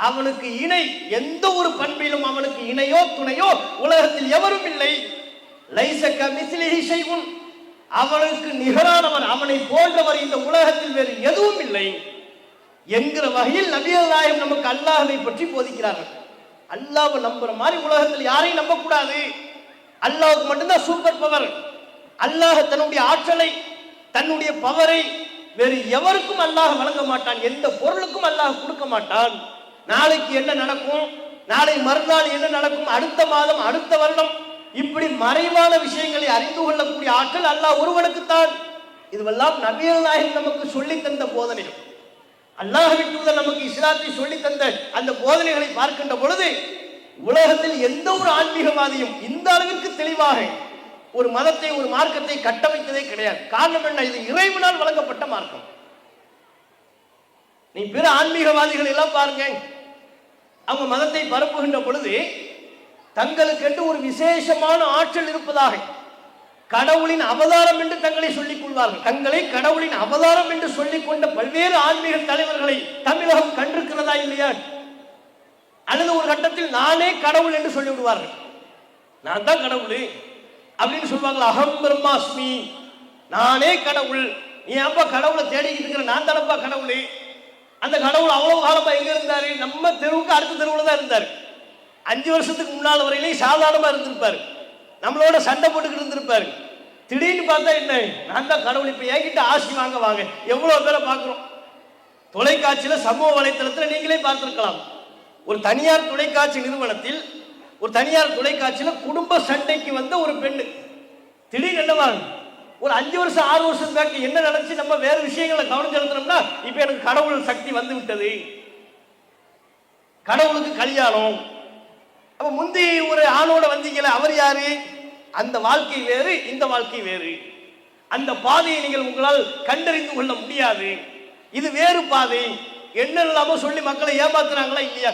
அவனுக்கு இணை எந்த ஒரு பண்பிலும் அவனுக்கு இணையோ துணையோ உலகத்தில் எவரும் இல்லை. லைஸ கமிஸ்லிஹி ஷைஉன், அவனுக்கு நிகரானவன், அவனை போன்றவர் இந்த உலகத்தில் வேறு எதுவும் இல்லை என்கிற வகையில் நபிகள் நாயகம் நமக்கு அல்லாஹ்வை பற்றி போதிக்கிறார்கள். அல்லாஹ்வை நம்புற மாதிரி உலகத்தில் யாரையும் நம்ப கூடாது. அல்லாஹ்வுக்கு மட்டும்தான் சூப்பர் பவர். அல்லாஹ் தன்னுடைய ஆற்றலை, தன்னுடைய பவரை வேறு எவருக்கும் அல்லாஹ் வழங்க மாட்டான். எந்த பொருளுக்கும் அல்லாஹ் கொடுக்க மாட்டான். நாளைக்கு என்ன நடக்கும், நாளை மறுநாள் என்ன நடக்கும், அடுத்த மாதம், அடுத்த வருடம், இப்படி மறைவான விஷயங்களை அறிந்து கொள்ளக்கூடிய ஆற்றல் அல்லாஹ் ஒருவனுக்குத்தான். இதுவெல்லாம் நபிகள் நாயகம் நமக்கு சொல்லி தந்த போதனைகள். அல்லாஹ்வின் தூதர் நமக்கு இஸ்லாத்தை சொல்லி தந்த அந்த போதனைகளை பார்க்கின்ற பொழுது உலகத்தில் எந்த ஒரு ஆன்மீகவாதியும் இந்த அளவிற்கு தெளிவாக ஒரு மதத்தை ஒரு மார்க்கத்தை கட்டமைத்ததே கிடையாது. காரணம் என்ன? இது இறைவனால் வழங்கப்பட்ட மார்க்கம். நீ பிற ஆன்மீகவாதிகள் எல்லாம் பாருங்க, அவங்க மதத்தை பரப்புகின்ற பொழுது தங்களுக்கென்று ஒரு விசேஷமான ஆற்றல் இருப்பதாக, கடவுளின் அவதாரம் என்று தங்களை சொல்லிக் கொள்வார்கள். தங்களை கடவுளின் அவதாரம் என்று சொல்லிக் கொண்ட பல்வேறு ஆன்மீக தலைவர்களை தமிழகம் கண்டிருக்கிறதா இல்லையா? அல்லது ஒரு கட்டத்தில் நானே கடவுள் என்று சொல்லி விடுவார்கள். நான் தான் கடவுள் அப்படின்னு சொல்லுவாங்க. அகம் பிரம்மாஸ்மி, நானே கடவுள். நீ ஏன்பா கடவுளை தேடிக்கிட்டு இருக்கிற? நான் தானப்பா கடவுள். அந்த கடவுள் அவ்வளவு காலமா எங்க இருந்தாரு? நம்ம தெருவுக்கு அடுத்த தெருவுல தான் இருந்தாரு. 5 வருஷத்துக்கு முன்னால் வரையிலே சாதாரணமா இருந்திருப்பாரு, நம்மளோட சண்டை போட்டுக்கிட்டு இருந்திருப்பாரு. திடீர்னு பார்த்தா என்ன, நான் தான் கடவுள். இப்ப என்கிட்ட ஆசி வாங்க வாங்க எவ்வளவு பேரை பார்க்கிறோம். தொலைக்காட்சியில சமூக வலைத்தளத்தில் நீங்களே பார்த்திருக்கலாம். ஒரு தனியார் தொலைக்காட்சி நிறுவனத்தில், ஒரு தனியார் தொலைக்காட்சியில குடும்ப சண்டைக்கு வந்த ஒரு பெண்ணு திடீர்னு என்னவாங்க, ஒரு 5 வருஷம் 6 வருஷம் பேக்கு என்ன நினைச்சு நம்ம வேறு விஷயங்களை கவனம் செலுத்துறோம்னா, இப்ப எனக்கு கடவுள் சக்தி வந்து விட்டது, கடவுளுக்கு கல்யாணம். அப்ப முந்தி ஒரு ஆணோட வந்தீங்களே, அவர் யாரு? அந்த வாழ்க்கை வேறு, இந்த வாழ்க்கை வேறு. அந்த பாதையை நீங்கள் உங்களால் கண்டறிந்து கொள்ள முடியாது. இது வேறு பாதை என்ன சொல்லி மக்களை ஏமாத்துறாங்களா இல்லையா?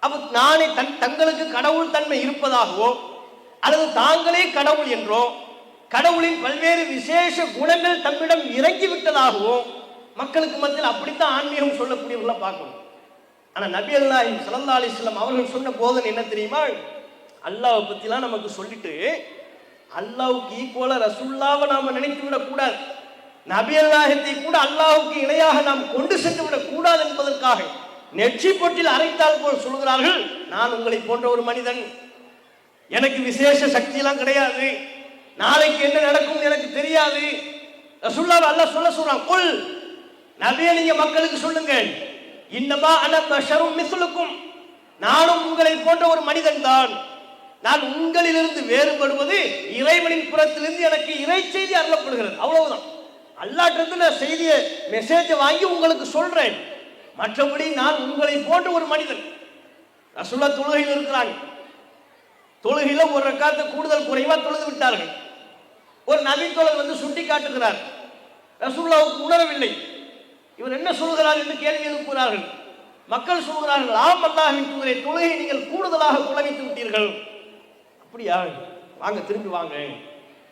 அப்ப நானே தங்களுக்கு கடவுள் தன்மை இருப்பதாகவோ அல்லது தாங்களே கடவுள் என்றோ, கடவுளின் பல்வேறு விசேஷ குணங்கள் தம்மிடம் இறங்கிவிட்டதாகவோ மக்களுக்கு மத்தியில் அப்படித்தான் ஆன்மீகம் சொல்லக்கூடியவர்கள பார்க்கணும். ஆனா நபி நாயகம் ஸல்லல்லாஹு அலைஹி வஸல்லம் அவர்கள் சொன்ன போதனை என்ன தெரியுமா? அல்லாஹ்வை பத்திலாம் நமக்கு சொல்லிட்டு அல்லாஹ்வுக்கு ஈக்குவலா ரசூலுல்லாஹ்வை நாம நினைத்து விடக் கூடாது. நபி நாயகத்தை கூட அல்லாஹ்வுக்கு இணையாக நாம் கொண்டு சென்று விடக் கூடாது என்பதற்காக நெற்றி பொட்டில் அரைத்தால் போல் சொல்கிறார்கள், நான் உங்களை போன்ற ஒரு மனிதன், எனக்கு விசேஷ சக்தி எல்லாம் கிடையாது, நாளைக்கு என்ன நடக்கும் எனக்கு தெரியாது. ரசூலுல்லாஹ் அல்லாஹ் சொல்றான், குல் நபியே நீங்க மக்களுக்கு சொல்லுங்க, இன்னமா அன பஷரும் மிஸ்லுக்கும், நானும் உங்களை போன்ற ஒரு மனிதன் தான், நான் உங்களிலிருந்து வேறுபடுவது இறைவனின் புறத்திலிருந்து எனக்கு இறை செய்தி அருளப்படுகிறது, அவ்வளவுதான். அல்லாஹ்விடமிருந்து நான் செய்தியை மெசேஜை வாங்கி உங்களுக்கு சொல்றேன், மற்றபடி நான் உங்களை போன்ற ஒரு மனிதன். ரசூலுல்லாஹ் தொழுகையில் இருக்கிறாங்க, தொழுகையில ஒரு ரக்காத்து கூடுதல் குறைவா தொழுது விட்டார்கள். ஒரு நபி தோழர் வந்து சுட்டி காட்டுகிறார், ரசூலுல்லாஹ்வுக்கு உணரவில்லை, இவர் என்ன சொல்கிறார் என்று கேள்வி எழுப்புகிறார்கள். மக்கள் சொல்கிறார்கள், ஆம் அல்லாஹ்வின் தூதரே, தொழுகை நீங்கள் கூடுதலாக குழவித்து விட்டீர்கள். அப்படியா, வாங்க திரும்பி வாங்க.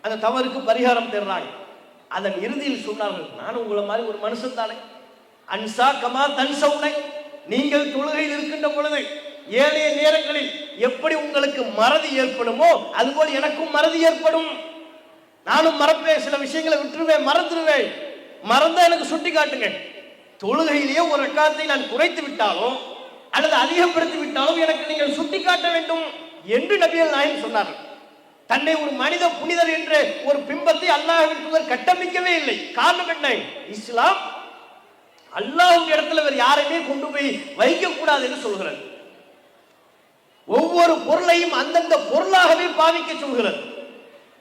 அந்த தவறுக்கு பரிகாரம் தேடுறாங்க. அதன் இறுதியில் சொன்னார்கள், நான் உங்களை மாதிரி ஒரு மனுஷன் தானே, அன்சா கமா தன்சவுனை, நீங்கள் தொழுகையில் இருக்கின்ற பொழுது ஏழைய நேரங்களில் எப்படி உங்களுக்கு மறதி ஏற்படுமோ அதுபோல் எனக்கும் மறதி ஏற்படும், நானும் மறப்பேன், சில விஷயங்களை விட்டுருவேன், மறந்துடுவேன். மறந்தா எனக்கு சுட்டி காட்டுங்க. தொழுகையிலேயே ஒரு ரக்காத்தை நான் குறைத்து விட்டாலும் அல்லது அதிகப்படுத்தி விட்டாலும் எனக்கு நீங்கள் சுட்டி காட்ட வேண்டும் என்று நபிகள் நாயகம் சொன்னார்கள். தன்னை ஒரு மனித புனிதர் என்ற ஒரு பிம்பத்தை அல்லாஹ்வின் தூதர் கட்டமைக்கவே இல்லை. காரணம் என்ன? இஸ்லாம் அல்லாஹ்வுடைய இடத்துல வேறு யாரையுமே கொண்டு போய் வைக்க கூடாது என்று சொல்கிறது. ஒவ்வொரு பொருளையும் அந்தந்த பொருளாகவே பாவிக்க சொல்கிறது.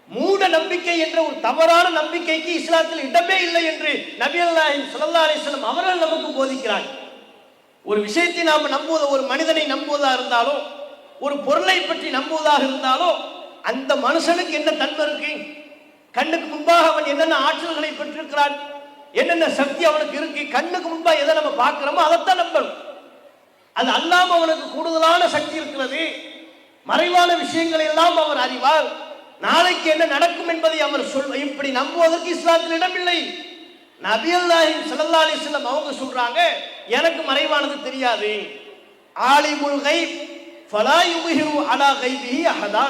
மூட நம்பிக்கை என்ற ஒரு தவறான நம்பிக்கைக்கு இஸ்லாத்தில் இடமே இல்லை என்று நபிகள் நாயகம் ஸல்லல்லாஹு அலைஹி வஸல்லம் அவர்கள் நமக்கு போதிக்கிறார்கள். ஒரு விஷயத்தை நாம் நம்புவதோ, ஒரு மனிதனை நம்புவதாக இருந்தாலோ, ஒரு பொருளை பற்றி நம்புவதாக இருந்தாலோ, அந்த மனுஷனுக்கு என்ன தன்மை இருக்கு, கண்ணுக்கு முன்பாக அவன் என்னென்ன ஆற்றல்களை பெற்றிருக்கிறான், என்னென்ன சக்தி அவனுக்கு இருக்கு, கண்ணுக்கு முன்பாக எதை நம்ம பார்க்கிறோமோ அதைத்தான் நம்பணும். அது அல்லாம அவனுக்கு கூடுதலான சக்தி இருக்கிறது, மறைவான விஷயங்களை எல்லாம் அவர் அறிவார், நாளைக்கு என்ன நடக்கும் என்பதை அவர் இப்படி நம்புவதற்கு இஸ்லாத்தில் இடமில்லை. நபிகள் நாயகம் ஸல்லல்லாஹு அலைஹி வஸல்லம் அவங்க சொல்றாங்க, எனக்கு மறைவானது தெரியாது, ஆலிமுல் கைப் ஃபலா யுப்ஹிரு அலா கைபிஹி அஹதா,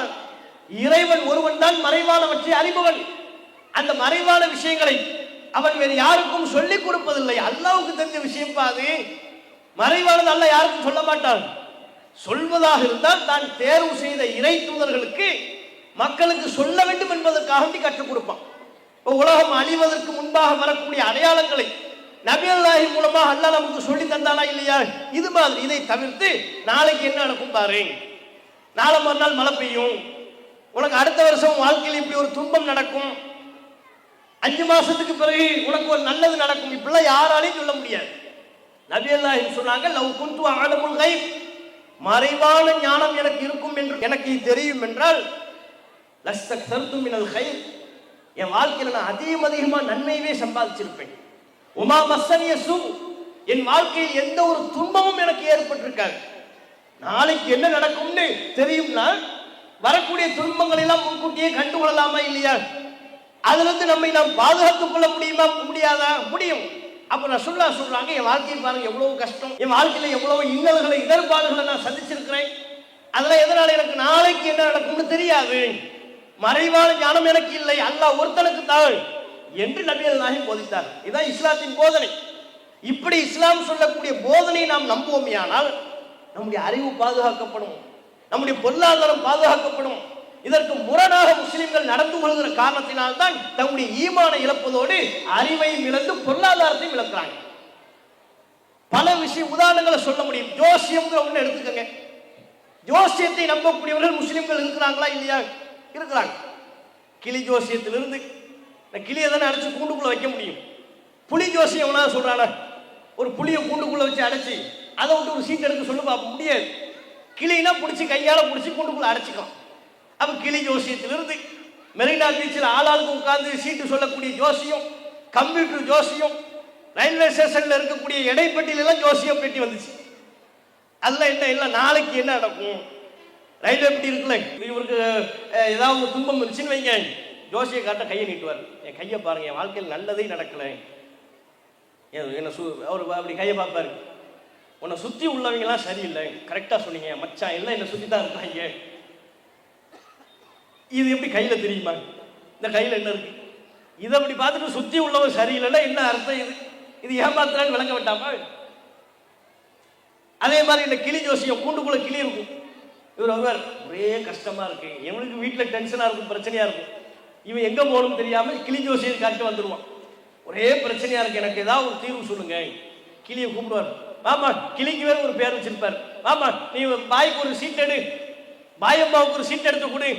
இறைவன் ஒருவன் தான் மறைவானவற்றை அறிபவன், அந்த மறைவான விஷயங்களை அவன் வேறு யாருக்கும் சொல்லிக் கொடுப்பதில்லை. அல்லாஹ்வுக்கு தெரிஞ்ச விஷயம் பாது, மறைவானது அல்லாஹ் யாருக்கும் சொல்ல மாட்டான். சொல்வதாக இருந்தால் தான் தேர்வு செய்த இறை தூதர்களுக்கு மக்களுக்கு சொல்ல வேண்டும் என்பதற்காக கற்றுக் கொடுப்பான். உலகம் அழிவதற்கு முன்பாக வரக்கூடிய அடையாளங்களை நபிகள் நாயகம் மூலமாக அல்லாஹ் நமக்கு சொல்லி தந்தானா இல்லையா? இது மாதிரி இதை தவிர்த்து நாளைக்கு என்ன நடக்கும் பாரு, நாளை மறுநாள் மழை பெய்யும், உனக்கு அடுத்த வருஷம் வாழ்க்கையில் இப்படி ஒரு துன்பம் நடக்கும், 5 மாசத்துக்கு பிறகு உனக்கு ஒரு நல்லது நடக்கும், இப்படிலாம் யாராலையும் சொல்ல முடியாது. நபிகள் நாயகம் சொன்னாங்க, லவ் குன்து அஅலமுல் கைப், மறைவான ஞானம் எனக்கு இருக்கும் என்று எனக்கு தெரியும் என்றால் லஸ்தக்தர்து மினல் கைர், என் வாழ்க்கையில நான் அதிகமா நன்மையவே சம்பாதிச்சிருப்பேன். உமா மஸ்ஸனிய சூ, என் வாழ்க்கையில் எந்த ஒரு துன்பமும் எனக்கு ஏற்பட்டிருக்காது. நாளைக்கு என்ன நடக்கும்னு தெரியும்னா வரக்கூடிய துன்பங்கள் எல்லாம் முன்கூட்டியே கண்டுகொள்ளலாமா இல்லையா? அதுல இருந்து நம்மை நாம் பாதுகாத்துக் கொள்ள முடியுமா முடியாதா? முடியும். அப்ப ரசூலுல்லாஹ் சொல்றாங்க, என் வாழ்க்கையை பாருங்க எவ்வளவு கஷ்டம், என் வாழ்க்கையில எவ்வளவு இன்னல்களை இடர்பாடுகளை நான் சந்திச்சிருக்கிறேன். அதெல்லாம் எதனால? எனக்கு நாளைக்கு என்ன நடக்கும்னு தெரியாது, மறைவான ஞானம் எனக்கு இல்லை, அல்லாஹ் ஒருத்தனுக்கு தான் என்று நபிகள் நாயகம் போதித்தார். இதுதான் இஸ்லாத்தின் போதனை. இப்படி இஸ்லாம் சொல்லக்கூடிய போதனை நாம் நம்புவோமையானால் நம்முடைய அறிவு பாதுகாக்கப்படும், நம்முடைய பொருளாதாரம் பாதுகாக்கப்படும். இதற்கு முரணாக முஸ்லிம்கள் நடந்து கொள்கிற காரணத்தினால்தான் தம்முடைய ஈமானை இழப்பதோடு அறிவையும் இழந்து பொருளாதாரத்தையும் இழக்கிறாங்க. பல விஷயம் உதாரணங்களை சொல்ல முடியும். ஜோசியம் ஒன்று எடுத்துக்கங்க. ஜோசியத்தை நம்பக்கூடியவர்கள் முஸ்லிம்கள் இருக்கிறாங்களா இல்லையா? இருக்கிறாங்க. கிளி ஜோசியத்திலிருந்து கிளியை தானே அடைச்சு கூண்டுக்குள்ள வைக்க முடியும். புலி ஜோசியம் சொல்றான, ஒரு புளியை கூண்டுக்குள்ள வச்சு அடைச்சி அதை விட்டு ஒரு சீட் எடுக்க சொல்லி பார்க்க முடியாது. கிளினா பிடிச்சி கையால பிடிச்சி கூண்டுக்குள்ள அடைச்சிக்கலாம். அப்ப கிளி ஜோசியத்திலிருந்து மெரினா பீச்சில் ஆளாளுக்கு உட்கார்ந்து சீட்டு சொல்லக்கூடிய ஜோசியம், கம்ப்யூட்டர் ஜோசியம், ரயில்வே ஸ்டேஷன்ல இருக்கக்கூடிய எடைப்பட்டியலாம் ஜோசியம் பெட்டி வந்துச்சு. அதெல்லாம் என்ன இல்லை, நாளைக்கு என்ன நடக்கும், ரயில்வே பெட்டி இருக்குல்ல, இவருக்கு ஏதாவது துன்பம் இருந்துச்சுன்னு வைங்க, ஜோசியை காட்ட கையை நீட்டுவார். என் கையை பாருங்க, என் வாழ்க்கையில் நல்லதே நடக்கல, என்ன அவர் அப்படி கையை பார்ப்பாரு. உன்னை சுற்றி உள்ளவங்கலாம் சரியில்லை, கரெக்டாக சொன்னீங்க மச்சான், எல்லாம் என்னை சுற்றி தான் இருக்காங்க. இது எப்படி கையில் தெரியுமா? இந்த கையில் என்ன இருக்கு? இதை அப்படி பார்த்துட்டு சுற்றி உள்ளவன் சரியில்லைன்னா என்ன அர்த்தம்? இது ஏமாத்துறான்னு விளங்க வேண்டாமா? அதே மாதிரி இந்த கிளி ஜோசியம், கூண்டுக்குள்ள கிளி இருக்கும். இவர் வருவார், ஒரே கஷ்டமா இருக்கு, இவனுக்கு வீட்டில் டென்ஷனா இருக்கும், பிரச்சனையா இருக்கும். இவன் எங்க போகணும் தெரியாம கிளி ஜோசியை காட்டு வந்துடுவான். ஒரே பிரச்சனையா இருக்கு, எனக்கு ஏதாவது ஒரு தீர்வு சொல்லுங்க. கிளியை கூப்பிடுவார். ஆமா, கிளிக்கு வேற ஒரு பேர் வச்சிருப்பார். ஆமா, நீ பாய்க்கு ஒரு சீட் எடு, பாயம்மாவுக்கு ஒரு சீட் எடுத்து கொடு.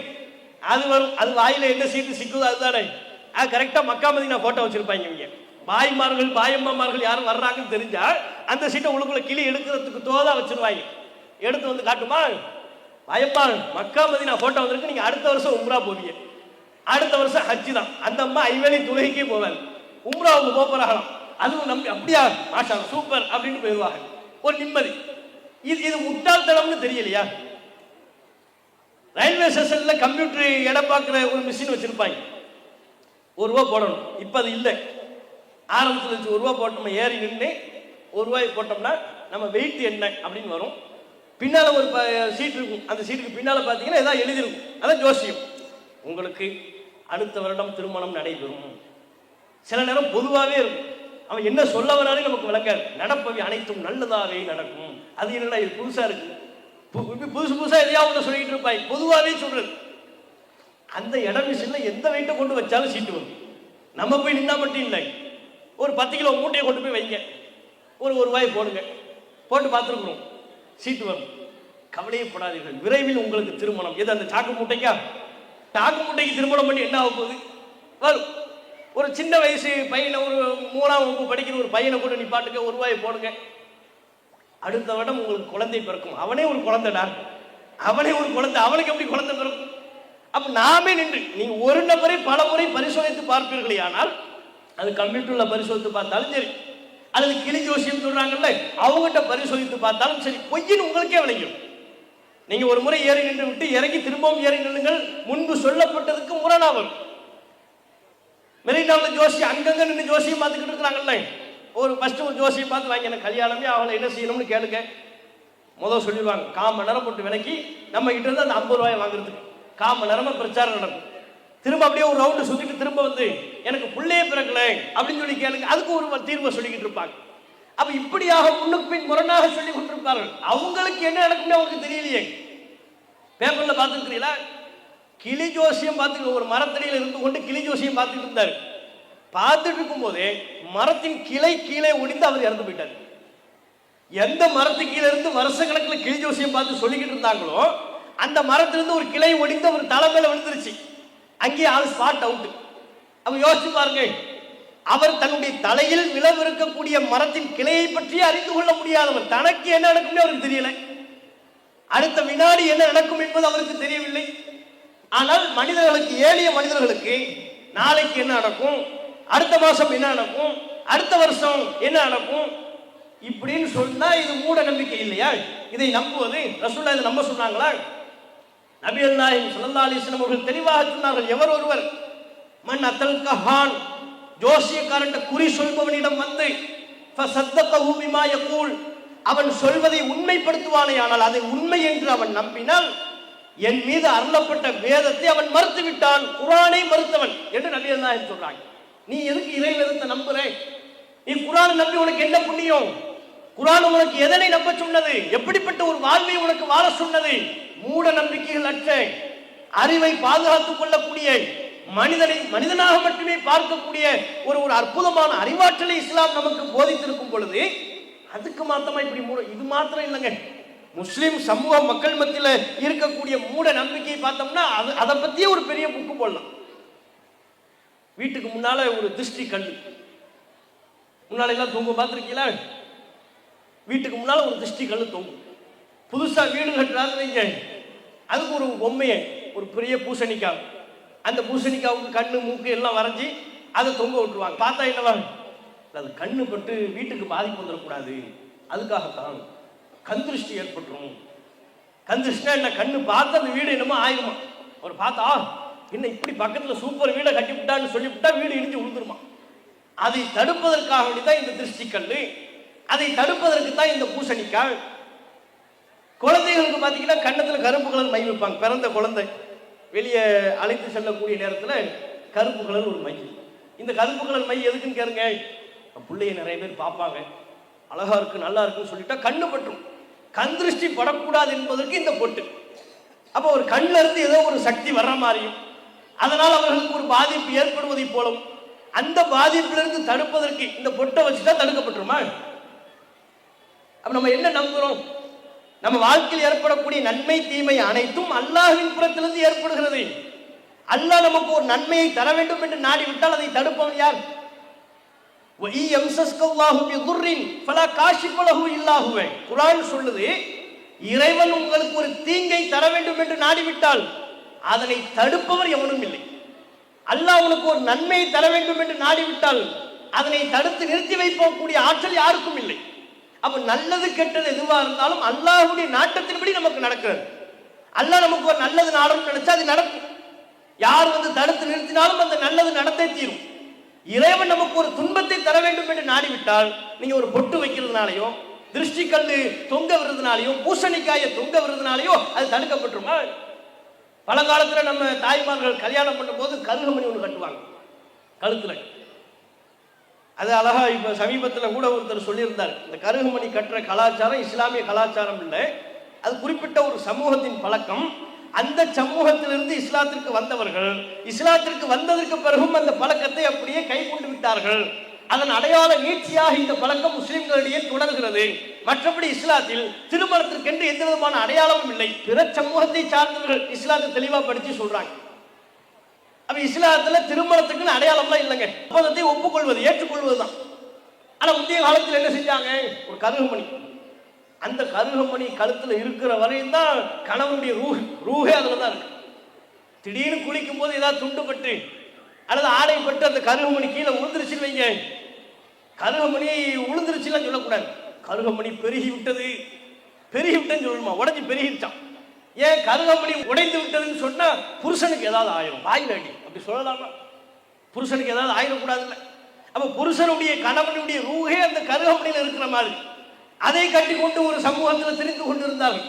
அது வரும், அது வாயில என்ன சீட்டு சிக்குதோ அதுதானே. அது கரெக்டா மக்காமதினா போட்டோ வச்சிருப்பாங்க. இவங்க பாய்மார்கள் பாயம்மார்கள் யாரும் வர்றாங்கன்னு தெரிஞ்சா அந்த சீட்டை உள்ளுக்குள்ள கிளி எடுக்கிறதுக்கு தோதா வச்சிருவாங்க. எடுத்து வந்து காட்டுமா, பாயம்மா மக்காமதினா போட்டோ வந்திருக்கு, நீங்க அடுத்த வருஷம் உம்ரா போவீங்க, அடுத்த வருஷம் ஹஜ்ஜி தான். அந்த அம்மா ஐவேலி துணைக்கே போவாங்க, உம்ராவுக்கு போறாங்களாம். அதுவும் நம்பி அப்படியா மாஷா சூப்பர் அப்படின்னு போயிடுவாங்க. ஒரு நிம்மதி. இது முட்டாள்தனம்னு தெரியலையா? ரயில்வே ஸ்டேஷன்ல கம்ப்யூட்டர் இடம் பார்க்குற ஒரு மிஷின் வச்சிருப்பாங்க. ₹1 போடணும். இப்ப அது இல்லை. ஆரம்பத்தில் வச்சு ₹1 போட்டோம், ஏறி நின்று ₹1 போட்டோம்னா நம்ம வெயிட் என்ன அப்படின்னு வரும். பின்னால ஒரு சீட் இருக்கும், அந்த சீட்டுக்கு பின்னால பார்த்தீங்கன்னா ஏதாவது எழுதிருக்கும். அதான் ஜோசியம். உங்களுக்கு அடுத்த வருடம் திருமணம் நடைபெறும். சில நேரம் பொதுவாகவே இருக்கும், அவன் என்ன சொல்ல வரானே நமக்கு விளங்காது. நடப்பவை அனைத்தும் நல்லதாகவே நடக்கும். அது என்னடா இது புதுசா இருக்கு, புதுசு புதுசா எதையாவது சொல்லிட்டு இருப்பாய். பொதுவாகவே சொல்றது. அந்த இடம் மிஷின்ல எந்த வெயிட்டை கொண்டு வச்சாலும் சீட்டு வரும். நம்ம போய் நின்னா மட்டும் இல்லை, ஒரு 10 கிலோ மூட்டையை கொண்டு போய் வைங்க, ஒரு ₹1 போடுங்க, போட்டு பார்த்துருக்குறோம், சீட்டு வரும். கவலையே படாதீர்கள், விரைவில் உங்களுக்கு திருமணம். எது அந்த சாக்கு மூட்டைக்கா? சாக்கு மூட்டைக்கு திருமணம் பண்ணி என்ன ஆக போகுது? வரும். ஒரு சின்ன வயசு பையனை, ஒரு 3ஆம் வகுப்பு படிக்கிற ஒரு பையனை கூட நீ பாட்டுக்க ₹1 போடுங்க, அடுத்த வருடம் உங்களுக்கு குழந்தை பிறக்கும். அவனே ஒரு குழந்தைடா, அவனே ஒரு குழந்தை, அவனுக்கு எப்படி குழந்தை பிறக்கும்? அப்ப நாமே நின்று நீங்க ஒரு நபரை பல முறை பரிசோதித்து பார்ப்பீர்களே, ஆனால் அது கம்ப்யூட்டர்ல பரிசோதித்து பார்த்தாலும் சரி, அல்லது கிளி ஜோசியம் சொல்றாங்கல்ல அவங்ககிட்ட பரிசோதித்து பார்த்தாலும் சரி, பொய்ன்னு உங்களுக்கே விளங்கிடும். நீங்க ஒரு முறை ஏறி நின்று விட்டு இறங்கி திரும்பவும் ஏறி நின்றுங்கள், முன்பு சொல்லப்பட்டதுக்கு முரணா வரும். மெரினாவில் ஜோசியம் அங்கங்க நின்று ஜோசியம் பார்த்துக்கிட்டு இருக்கிறாங்கல்ல, ஒரு ஃபர்ஸ்ட் ஒரு ஜோசியம் பார்த்து வாங்க, எனக்கு கல்யாணமே அவளை என்ன செய்யணும்னு கேளுங்க. முதல் சொல்லிடுவாங்க, 1/4 மணி நேரம் போட்டு விலைக்கு நம்ம கிட்ட இருந்து அந்த ₹50 வாங்குறதுக்கு 1/4 மணி நேரமா பிரச்சாரம் நடக்கும். திரும்ப அப்படியே ஒரு ரவுண்டு சுத்திட்டு திரும்ப வந்து எனக்கு பிள்ளையே பிறக்கல அப்படின்னு சொல்லி கேளுங்க, அதுக்கு ஒரு தீர்வை சொல்லிக்கிட்டு இருப்பாங்க. அப்ப இப்படியாக முன்னுக்கு பின் முரணாக சொல்லி கொண்டிருப்பார்கள். அவங்களுக்கு என்ன நடக்கும்னு அவங்களுக்கு தெரியலையே. பேப்பர்ல பார்த்துருக்கிறீங்களா? கிளி ஜோசியம் பார்த்துக்க, ஒரு மரத்தடியில் இருந்து கொண்டு கிளி ஜோசியம் பார்த்துட்டு இருந்தாரு. பார்த்துட்டு இருக்கும் போதே மரத்தின் கிளை கீழே ஒடிந்து அவர் இறந்து போயிட்டார். எந்த மரத்து கீழே இருந்து வருஷ கணக்கில் கிளி ஜோசியம் பார்த்து சொல்லிக்கிட்டு இருந்தாங்களோ அந்த மரத்திலிருந்து ஒரு கிளை ஒடிந்து ஒரு தலைமையில விழுந்துருச்சு. அங்கே ஆள் ஸ்பாட் அவுட். அப்ப யோசிச்சு பாருங்க, அவர் தன்னுடைய தலையில் விழவிருக்கக்கூடிய மரத்தின் கிளையை பற்றி அறிந்து கொள்ள முடியாதவர். தனக்கு என்ன நடக்கும் அவருக்கு தெரியல, அடுத்த வினாடி என்ன நடக்கும் என்பது அவருக்கு தெரியவில்லை. ஆனால் மனிதர்களுக்கு, எளிய மனிதர்களுக்கு நாளைக்கு என்ன நடக்கும், அடுத்த மாசம் என்ன நடக்கும், அடுத்த வருஷம் என்ன நடக்கும் இப்படின்னு சொன்னா இது மூட நம்பிக்கை இல்லையா? இதை நம்புவது ரசூலுல்லாஹ் இதை நம்ப சொன்னாங்களா? நபிகள் நாயகம் ஸல்லல்லாஹு அலைஹி வஸல்லம் அவர்கள் தெளிவாக சொன்னார்கள், எவர் ஒருவர் மன் அத்தல் கஹான், ஜோசியக்காரன் குறி சொல்பவனிடம் வந்து ஃபஸத்தகஹு பிமா யகூல், அவன் சொல்வதை உண்மைப்படுத்துவானே ஆனால் அதை உண்மை என்று அவன் நம்பினால் என் மீது அருளப்பட்ட வேதத்தை அவன் மறுத்து விட்டான், குர்ஆனை மறுத்தவன் என்று நபிகள் நாயகம் சொல்றாங்க. நீ எதுக்கு இறை வேதத்தை நம்புற? நீ குர்ஆனை நம்பி உனக்கு என்ன புண்ணியம்? குர்ஆன் உனக்கு எதனை நம்ப சொன்னது? எப்படிப்பட்ட ஒரு வாழ்வை உனக்கு வாழ சொன்னது? மூட நம்பிக்கைகள் அற்ற, அறிவை பாதுகாத்துக் கொள்ளக்கூடிய, மனிதனை மனிதனாக மட்டுமே பார்க்கக்கூடிய ஒரு அற்புதமான அறிவாற்றலை இஸ்லாம் நமக்கு போதித்திருக்கும் பொழுது அதுக்கு மாத்திரமா இப்படி இது மாத்திரம் இல்லைங்க. முஸ்லிம் சமூக மக்கள் மத்தியில் இருக்கக்கூடிய மூட நம்பிக்கையை பார்த்தோம்னா அதை பத்தியே ஒரு பெரிய புக்கு போடலாம். வீட்டுக்கு முன்னால ஒரு திருஷ்டி கல் முன்னால எல்லாம் தொங்கும், பார்த்துருக்கீங்களா? வீட்டுக்கு முன்னால ஒரு திருஷ்டி கல் தொங்கும். புதுசா வீடு கட்டுறாங்க, அதுக்கு ஒரு பொம்மையை, ஒரு பெரிய பூசணிக்காய், அந்த பூசணிக்காவுக்கு கண்ணு மூக்கு எல்லாம் வரைஞ்சி அதை தொங்க விட்டுருவாங்க. பார்த்தா என்னவா, அது கண்ணு பட்டு வீட்டுக்கு பாதிப்பு வந்துடக்கூடாது, அதுக்காகத்தான் கண் திருஷ்டி ஏற்பட்டுரும். கண் திருஷ்டினா என்ன, கண்ணு பார்த்து அந்த வீடு என்னமோ ஆயிருமா. அவர் பார்த்தா என்ன இப்படி பக்கத்தில் சூப்பர் வீடை கட்டி விட்டான்னு சொல்லிவிட்டா வீடு இடிஞ்சு விழுந்துருமா. அதை தடுப்பதற்காக வேண்டிதான் இந்த திருஷ்டி கல், அதை தடுப்பதற்கு தான் இந்த பூசணிக்காய். குழந்தைகளுக்கு பார்த்தீங்கன்னா கண்ணத்தில் கருப்பு கலர் மை வைப்பாங்க. பிறந்த குழந்தை வெளியே அழைத்து செல்லக்கூடிய நேரத்தில் கருப்பு கலர் ஒரு மை. இந்த கருப்பு கலர் மை எதுக்குன்னு கேளுங்க, பிள்ளைய நிறைய பேர் பார்ப்பாங்க, அழகா இருக்கு நல்லா இருக்குன்னு சொல்லிட்டா கண்ணு பற்றும், கண் திருஷ்டி படக்கூடாது என்பதற்கு இந்த பொட்டு. அப்போ ஒரு கண்ணில் இருந்து ஏதோ ஒரு சக்தி வர்ற மாதிரியும் அதனால் அவர்களுக்கு ஒரு பாதிப்பு ஏற்படுவதை போலவும் அந்த பாதிப்பிலிருந்து தடுப்பதற்கு இந்த பொட்டை வச்சுதான் தடுக்கப்பட்டுருமா? அப்ப நம்ம என்ன நம்புறோம்? நம்ம வாழ்க்கையில் ஏற்படக்கூடிய நன்மை தீமை அனைத்தும் அல்லாஹ்வின் புறத்திலிருந்து ஏற்படுகிறது. அல்லாஹ் நமக்கு ஒரு நன்மையை தர வேண்டும் என்று நாடிவிட்டால் அதை தடுப்பவன் யார்? குர்ஆன் சொல்லுது, இறைவன் உங்களுக்கு ஒரு தீங்கை தர வேண்டும் என்று நாடிவிட்டால் அதனை தடுப்பவர் எவனும் இல்லை. அல்லாஹ் உனக்கு ஒரு நன்மையை தர வேண்டும் என்று நாடிவிட்டால் அதனை தடுத்து நிறுத்தி வைக்கக்கூடிய ஆற்றல் யாருக்கும் இல்லை. அப்ப நல்லது கெட்டது எதுவா இருந்தாலும் அல்லாஹ்வுடைய நாட்டத்தின்படி நமக்கு நடக்கிறது. அல்லாஹ் நமக்கு ஒரு நல்லது நாடணும்னு நினைச்சா அது நடக்கும். யார் வந்து தடுத்து நிறுத்தினாலும் அந்த நல்லது நடந்தே தீரும். இறைவன் நமக்கு ஒரு துன்பத்தை தர வேண்டும் என்று நாடிவிட்டால் நீங்க ஒரு பொட்டு வைக்கிறதுனாலையோ, திருஷ்டி கல்லு தொங்க விடுறதுனாலையோ, பூசணிக்காயை தொங்க விடுறதுனாலையோ அது தடுக்கப்பட்டுருமா? பழங்காலத்துல நம்ம தாய்மார்கள் கல்யாணம் பண்ணும் போது கருகமணி ஒன்று கட்டுவாங்க கழுத்துல. அது அழகா இப்ப சமீபத்தில் கூட ஒருத்தர் சொல்லியிருந்தார், இந்த கருகுமணி கட்டுற கலாச்சாரம் இஸ்லாமிய கலாச்சாரம் இல்லை, அது குறிப்பிட்ட ஒரு சமூகத்தின் பழக்கம். அந்த சமூகத்திலிருந்து இஸ்லாத்திற்கு வந்தவர்கள் இஸ்லாத்திற்கு வந்ததற்கு பிறகும் அந்த பழக்கத்தை அப்படியே கை கொண்டு விட்டார்கள். அதன் அடையாள நீட்சியாக இந்த பழக்கம் முஸ்லிம்களிடையே தொடர்கிறது. மற்றபடி இஸ்லாத்தில் திருமணத்திற்கென்று எந்த விதமான அடையாளமும் இல்லை. பிற சமூகத்தை சார்ந்தவர்கள் இஸ்லாத்தை தெளிவா படிச்சு சொல்றாங்க. அப்ப இஸ்லாத்துல திருமணத்துக்குன்னு அடையாளம்லாம் இல்லைங்க, ஒப்பந்தத்தை ஒப்புக்கொள்வது ஏற்றுக்கொள்வதுதான். ஆனா முந்தைய காலத்தில் என்ன செஞ்சாங்க, ஒரு கருகமணி, அந்த கருகமணி கழுத்துல இருக்கிற வரையும் தான் கணவனுடைய ரூஹே அதுல தான் இருக்கு. திடீர்னு குளிக்கும் போது ஏதாவது துண்டுபட்டு அல்லது ஆடைப்பட்டு அந்த கருகமணி கீழே உளுந்துருச்சுன்னு வைங்க, கருகமணி உளுந்துருச்சுலாம் சொல்லக்கூடாது, கருகமணி பெருகி விட்டதுன்னு சொல்லணுமா, உடஞ்சி பெருகிருச்சான். ஏன் கருகமணி உடைந்து விட்டதுன்னு சொன்னா புருஷனுக்கு ஏதாவது ஆயிரும், வாயில் அடி அப்படி சொல்லலாமா? புருஷனுக்கு ஏதாவது ஆயிடக்கூடாதுல்ல. அப்ப புருஷனுடைய கணவனுடைய ரூஹே அந்த கருகமணியில் இருக்கிற மாதிரி அதை கட்டி கொண்டு ஒரு சமூகத்தில் திரிந்து கொண்டு இருந்தார்கள்.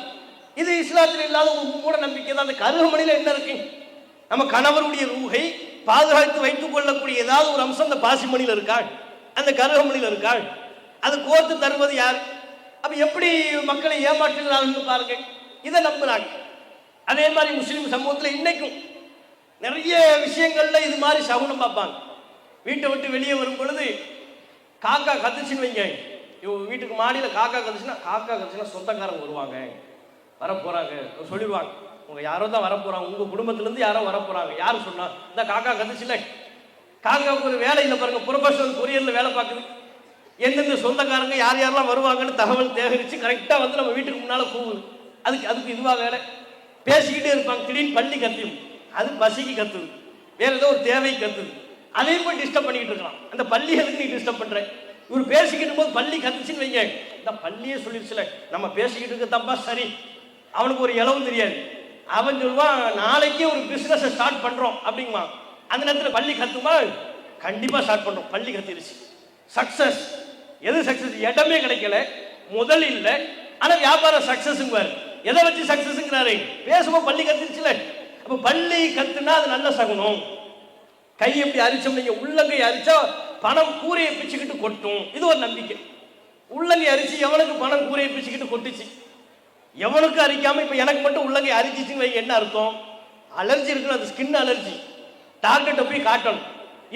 இது இஸ்லாத்தில் இல்லாத ஒரு மூட நம்பிக்கை தான். அந்த கருகமணியில என்ன இருக்கு? நம்ம கணவருடைய ரூஹை பாதுகாத்து வைத்துக் கொள்ளக்கூடிய ஏதாவது ஒரு அம்சம் அந்த பாசிமணியில் இருக்கா, அந்த கருகமணியில் இருக்கா? அது கோர்த்து தருவது யார்? அப்ப எப்படி மக்களை ஏமாற்றுகிறார்கள் பாருங்க. இதை நம்புறாங்க. அதே மாதிரி முஸ்லீம் சமூகத்தில் இன்னைக்கும் நிறைய விஷயங்கள்ல இது மாதிரி சகுனம் பார்ப்பாங்க. வீட்டை விட்டு வெளியே வரும் பொழுது காக்கா கத்துச்சுன்னு வைங்க, வீட்டுக்கு மாடியில் காக்கா கத்துச்சுன்னா சொந்தக்காரங்க வருவாங்க, வரப்போறாங்க சொல்லிடுவாங்க, உங்க யாரோ தான் வரப்போறாங்க, உங்க குடும்பத்திலேருந்து யாரோ வரப்போறாங்க. யாரு சொன்னா? இந்த காக்கா கத்துச்சுல, காக்காவுக்கு ஒரு வேலை இல்லை பாருங்க, ப்ரொஃபஷனல் கொரியரில் வேலை பார்க்குது. எந்தெந்த சொந்தக்காரங்க யார் யாரெல்லாம் வருவாங்கன்னு தகவல் சேகரித்து கரெக்டாக வந்து நம்ம வீட்டுக்கு முன்னால் கூவுது. அதுக்கு இதுவாக வேலை பேசிக்கிட்டே இருப்பாங்க. திடீர்னு பள்ளி கத்தியும் அது பசிக்கு கத்துது, வேற ஏதோ ஒரு தேவை கத்துது, அதையும் போய் டிஸ்டர்ப் பண்ணிக்கிட்டு இருக்கலாம். அந்த பள்ளி எதுக்கு நீ டிஸ்டர்ப் பண்ற? இவர் பேசிக்கிட்டு போது பள்ளி கத்துச்சுன்னு வைங்க, இந்த பள்ளியே சொல்லிடுச்சுல நம்ம பேசிக்கிட்டு இருக்க தப்பா சரி, அவனுக்கு ஒரு இளவும் தெரியாது. அவன் சொல்லுவான் நாளைக்கே ஒரு பிசினஸ் ஸ்டார்ட் பண்றோம் அப்படிங்குவான். அந்த நேரத்தில் பள்ளி கத்துமா? கண்டிப்பா ஸ்டார்ட் பண்றோம். பள்ளி கத்திருச்சு, சக்சஸ். எது சக்சஸ்? இடமே கிடைக்கல, முதல் இல்ல, ஆனா வியாபாரம் சக்சஸ்ங்கிறாரு. எதை வச்சு சக்சஸ்ங்கிறாரு? பேசும்போது பள்ளி கத்திருச்சுல. அப்ப பள்ளி கத்துனா அது நல்ல சகுனம். கை எப்படி அரிச்சோம், நீங்க உள்ளங்கை அரிச்சா பணம் கூரையை பிச்சுக்கிட்டு கொட்டும், இது ஒரு நம்பிக்கை. உள்ளங்கை அரிச்சு எவனுக்கு பணம் கூரையை பிச்சுக்கிட்டு கொட்டுச்சு? எவனுக்கு அரிக்காம இப்ப எனக்கு மட்டும் உள்ளங்கை அரிச்சிச்சுன்னு என்ன அர்த்தம்? அலர்ஜி இருக்குன்னு, அது ஸ்கின் அலர்ஜி. டாக்டர்கிட்ட போய் காட்டணும்.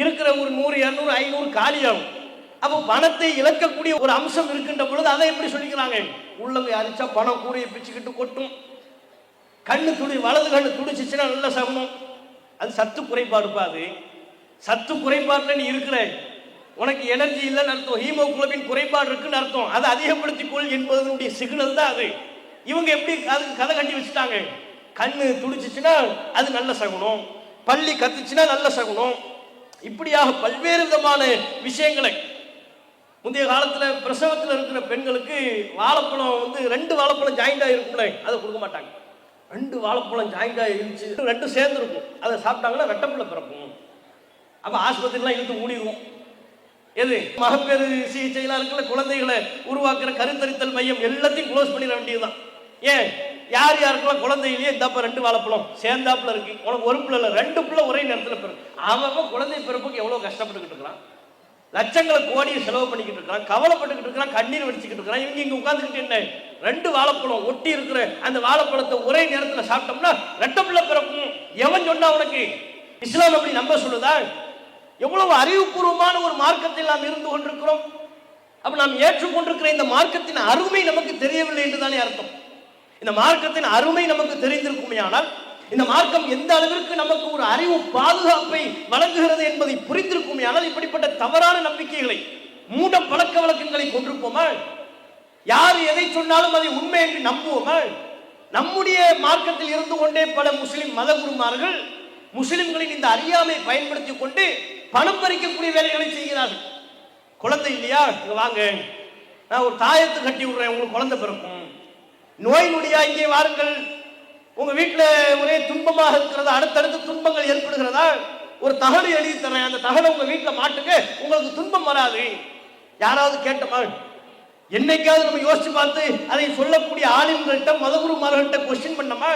இருக்கிற ஒரு 100, 200, 500 காலியாகும். அப்போ பணத்தை இழக்கக்கூடிய ஒரு அம்சம் இருக்கின்ற பொழுது அதை எப்படி சொல்லிக்கிறாங்க? உள்ளங்கை அரிச்சா பணம் கூரையை பிச்சுக்கிட்டு கொட்டும், கண்ணு துடி, வலது கண்ணு துடிச்சிச்சுன்னா நல்ல சகுனம். அது சத்து குறைபாடு. அது சத்து குறைபாடுல நீ இருக்கிற, உனக்கு எனர்ஜி இல்லைன்னு அர்த்தம், ஹீமோகுளோபின் குறைபாடு இருக்குன்னு அர்த்தம். அதை அதிகப்படுத்திக் கொள் என்பதனுடைய சிக்னல் தான் அது. இவங்க எப்படி அதுக்கு கதை கட்டி வச்சுட்டாங்க? கண்ணு துடிச்சிச்சுன்னா அது நல்ல சகுனம், பள்ளி கத்துச்சுன்னா நல்ல சகுனம். இப்படியாக பல்வேறு விதமான விஷயங்களை முந்தைய காலத்தில் பிரசவத்தில் இருக்கிற பெண்களுக்கு வாழைப்பழம் 2 வாழைப்பழம் ஜாயிண்டா இருக்கும்ல, அதை கொடுக்க மாட்டாங்க. 2 வாழைப்பழம் ஜாயிண்டா இருந்துச்சு, 2 சேர்ந்து இருக்கும், அதை சாப்பிட்டாங்கன்னா வெட்டப்புள்ள பிறக்கும். அப்ப ஆஸ்பத்திரிலாம் இழுத்து மூடிடுவோம். எது மகப்பேறு சிகிச்சைலாம் இருக்குல்ல, குழந்தைகளை உருவாக்குற கருத்தரித்தல் மையம் எல்லாத்தையும் க்ளோஸ் பண்ணிட வேண்டியதுதான். ஏன்? யார் யாருக்கெல்லாம் குழந்தை இல்லையே, இந்தப்ப 2 வாழைப்பழம் சேர்ந்தாப்புல இருக்கு, உனக்கு ஒரு பிள்ளை இல்லை 2 பிள்ளை ஒரே நேரத்தில் பிறகு. அவன் குழந்தை பிறப்புக்கு எவ்வளவு கஷ்டப்பட்டுக்கிட்டு இருக்கிறான், லட்சங்களை கோடியை செலவு பண்ணிக்கிட்டு இருக்கிறான், கவலைப்பட்டுக்கிட்டு இருக்கிறான், கண்ணீர் வடிச்சுக்கிட்டு இருக்கிறான். இவங்க இங்க உட்கார்ந்துக்கிட்டு என்ன 2 வாழைப்பழம் ஒட்டி இருக்கிற அந்த வாழைப்பழத்தை ஒரே நேரத்தில் சாப்பிட்டோம்னா 2 பிள்ளை பிறக்கும். எவன் சொன்னா உனக்கு? இஸ்லாம் அப்படி நம்ப சொல்லுதா? எவ்வளவு அறிவுபூர்வமான ஒரு மார்க்கத்தில் நாம் இருந்து கொண்டிருக்கிறோம். அப்ப நாம் ஏற்றுக்கொண்டிருக்கிற இந்த மார்க்கத்தின் அருமை நமக்கு தெரியவில்லை என்றுதானே அர்த்தம். இந்த மார்க்கத்தின் அருமை நமக்கு தெரிந்திருக்குமே, ஆனால் இந்த மார்க்கம் எந்த அளவிற்கு நமக்கு ஒரு அறிவு பாதுகாப்பை வழங்குகிறது என்பதை புரிந்திருக்குமே, ஆனால் இப்படிப்பட்ட தவறான நம்பிக்கைகளை, மூட பழக்க வழக்கங்களை கொண்டிருப்போமா? யார் எதை சொன்னாலும் அதை உண்மை என்று நம்புவோமா? நம்முடைய மார்க்கத்தில் இருந்து கொண்டே பல முஸ்லிம் மத குருமார்கள் முஸ்லிம்களின் இந்த அறியாமை பயன்படுத்தி கொண்டு பணம் பறிக்கக்கூடிய வேலைகளை செய்கிறார்கள். குழந்தை இல்லையா, இங்க வாங்க, நான் ஒரு தாயத்தை கட்டி விடுறேன், உங்களுக்கு குழந்தை பிறக்கும். நோய் நொடியா, இங்கே வாருங்கள், உங்க வீட்டில் ஒரே துன்பமாக இருக்கிறதா, அடுத்தடுத்து துன்பங்கள் ஏற்படுகிறதா, ஒரு தகடு எழுதி தரேன், அந்த தகடை உங்க வீட்டில் மாட்டுங்க, உங்களுக்கு துன்பம் வராது. யாராவது கேட்டமா? என்னைக்காவது நம்ம யோசிச்சு பார்த்து அதை சொல்லக்கூடிய ஆளுங்கள்கிட்ட மதகுருமார்கள்ட்ட கொஸ்டின் பண்ணமா?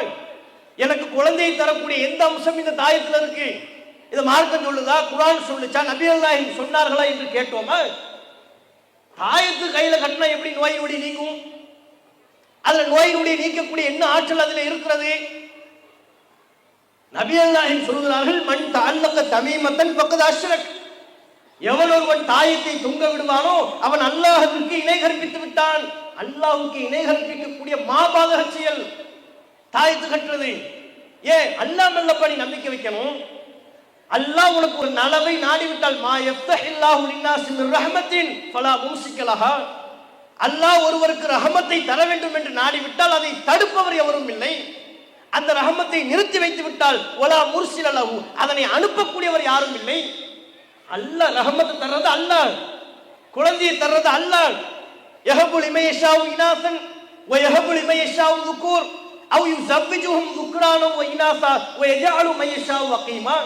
எனக்கு குழந்தையை தரக்கூடிய எந்த அம்சம் இந்த தாயத்தில் இருக்கு? இதை மார்க்கம் சொல்லுதா, குர்ஆன் சொல்லுச்சா, நபி அல்லாஹ் சொன்னார்களா என்று கேட்டோமா? தாயத்து கையில கட்டினா எப்படி நோய் நொடி நீங்கும்? அதுல நோய் நொடி நீக்கக்கூடிய என்ன ஆற்றல் அதுல இருக்கிறது? நபி அல்லாஹ் சொல்கிறார்கள், மன் தஅல்லக தமீமத்தன் ஃபக்கத் அஷ்ரக். எவன் ஒருவன் தாயத்தை தொங்க விடுவானோ அவன் அல்லாஹ்வுக்கு இணை கற்பித்து விட்டான். அல்லாஹ்வுக்கு இணை கற்பிக்கக்கூடிய மாபாதக செயல் தாயத்து கட்டுறது. ஏன்? அல்லாஹ் மேல நீ நம்பிக்கை வைக்கணும். அல்லாஹ் உனக்கு ஒரு நலவை நாடிவிட்டால், மா யஃப்தஹில்லாஹு லின்னாஸி மிர் ரஹ்மத்தின் ஃபலா மும்சிக லஹா, அல்லாஹ் ஒருவருக்கு ரஹமத்தை தர வேண்டும் என்று நாடிவிட்டால் அதை தடுப்பவர் எவரும் இல்லை. அந்த ரஹமத்தை நிறுத்தி வைத்து விட்டால் வலா முர்சில லஹு, அதனை அனுப்பக்கூடியவர் யாரும் இல்லை. அல்லாஹ் ரஹமத்தை தர்றது அல்லாஹ், குழந்தையை தர்றது அல்லாஹ். யஹபு லிமன் யஷாஉ இனாசன் வ யஹபு லிமன் யஷாஉ ذுகூர் அவ் யுஸவ்விஜுஹும் ذுக்ரானா வ இனாசா வ யஜஅலு மன் யஷாஉ வகீமா.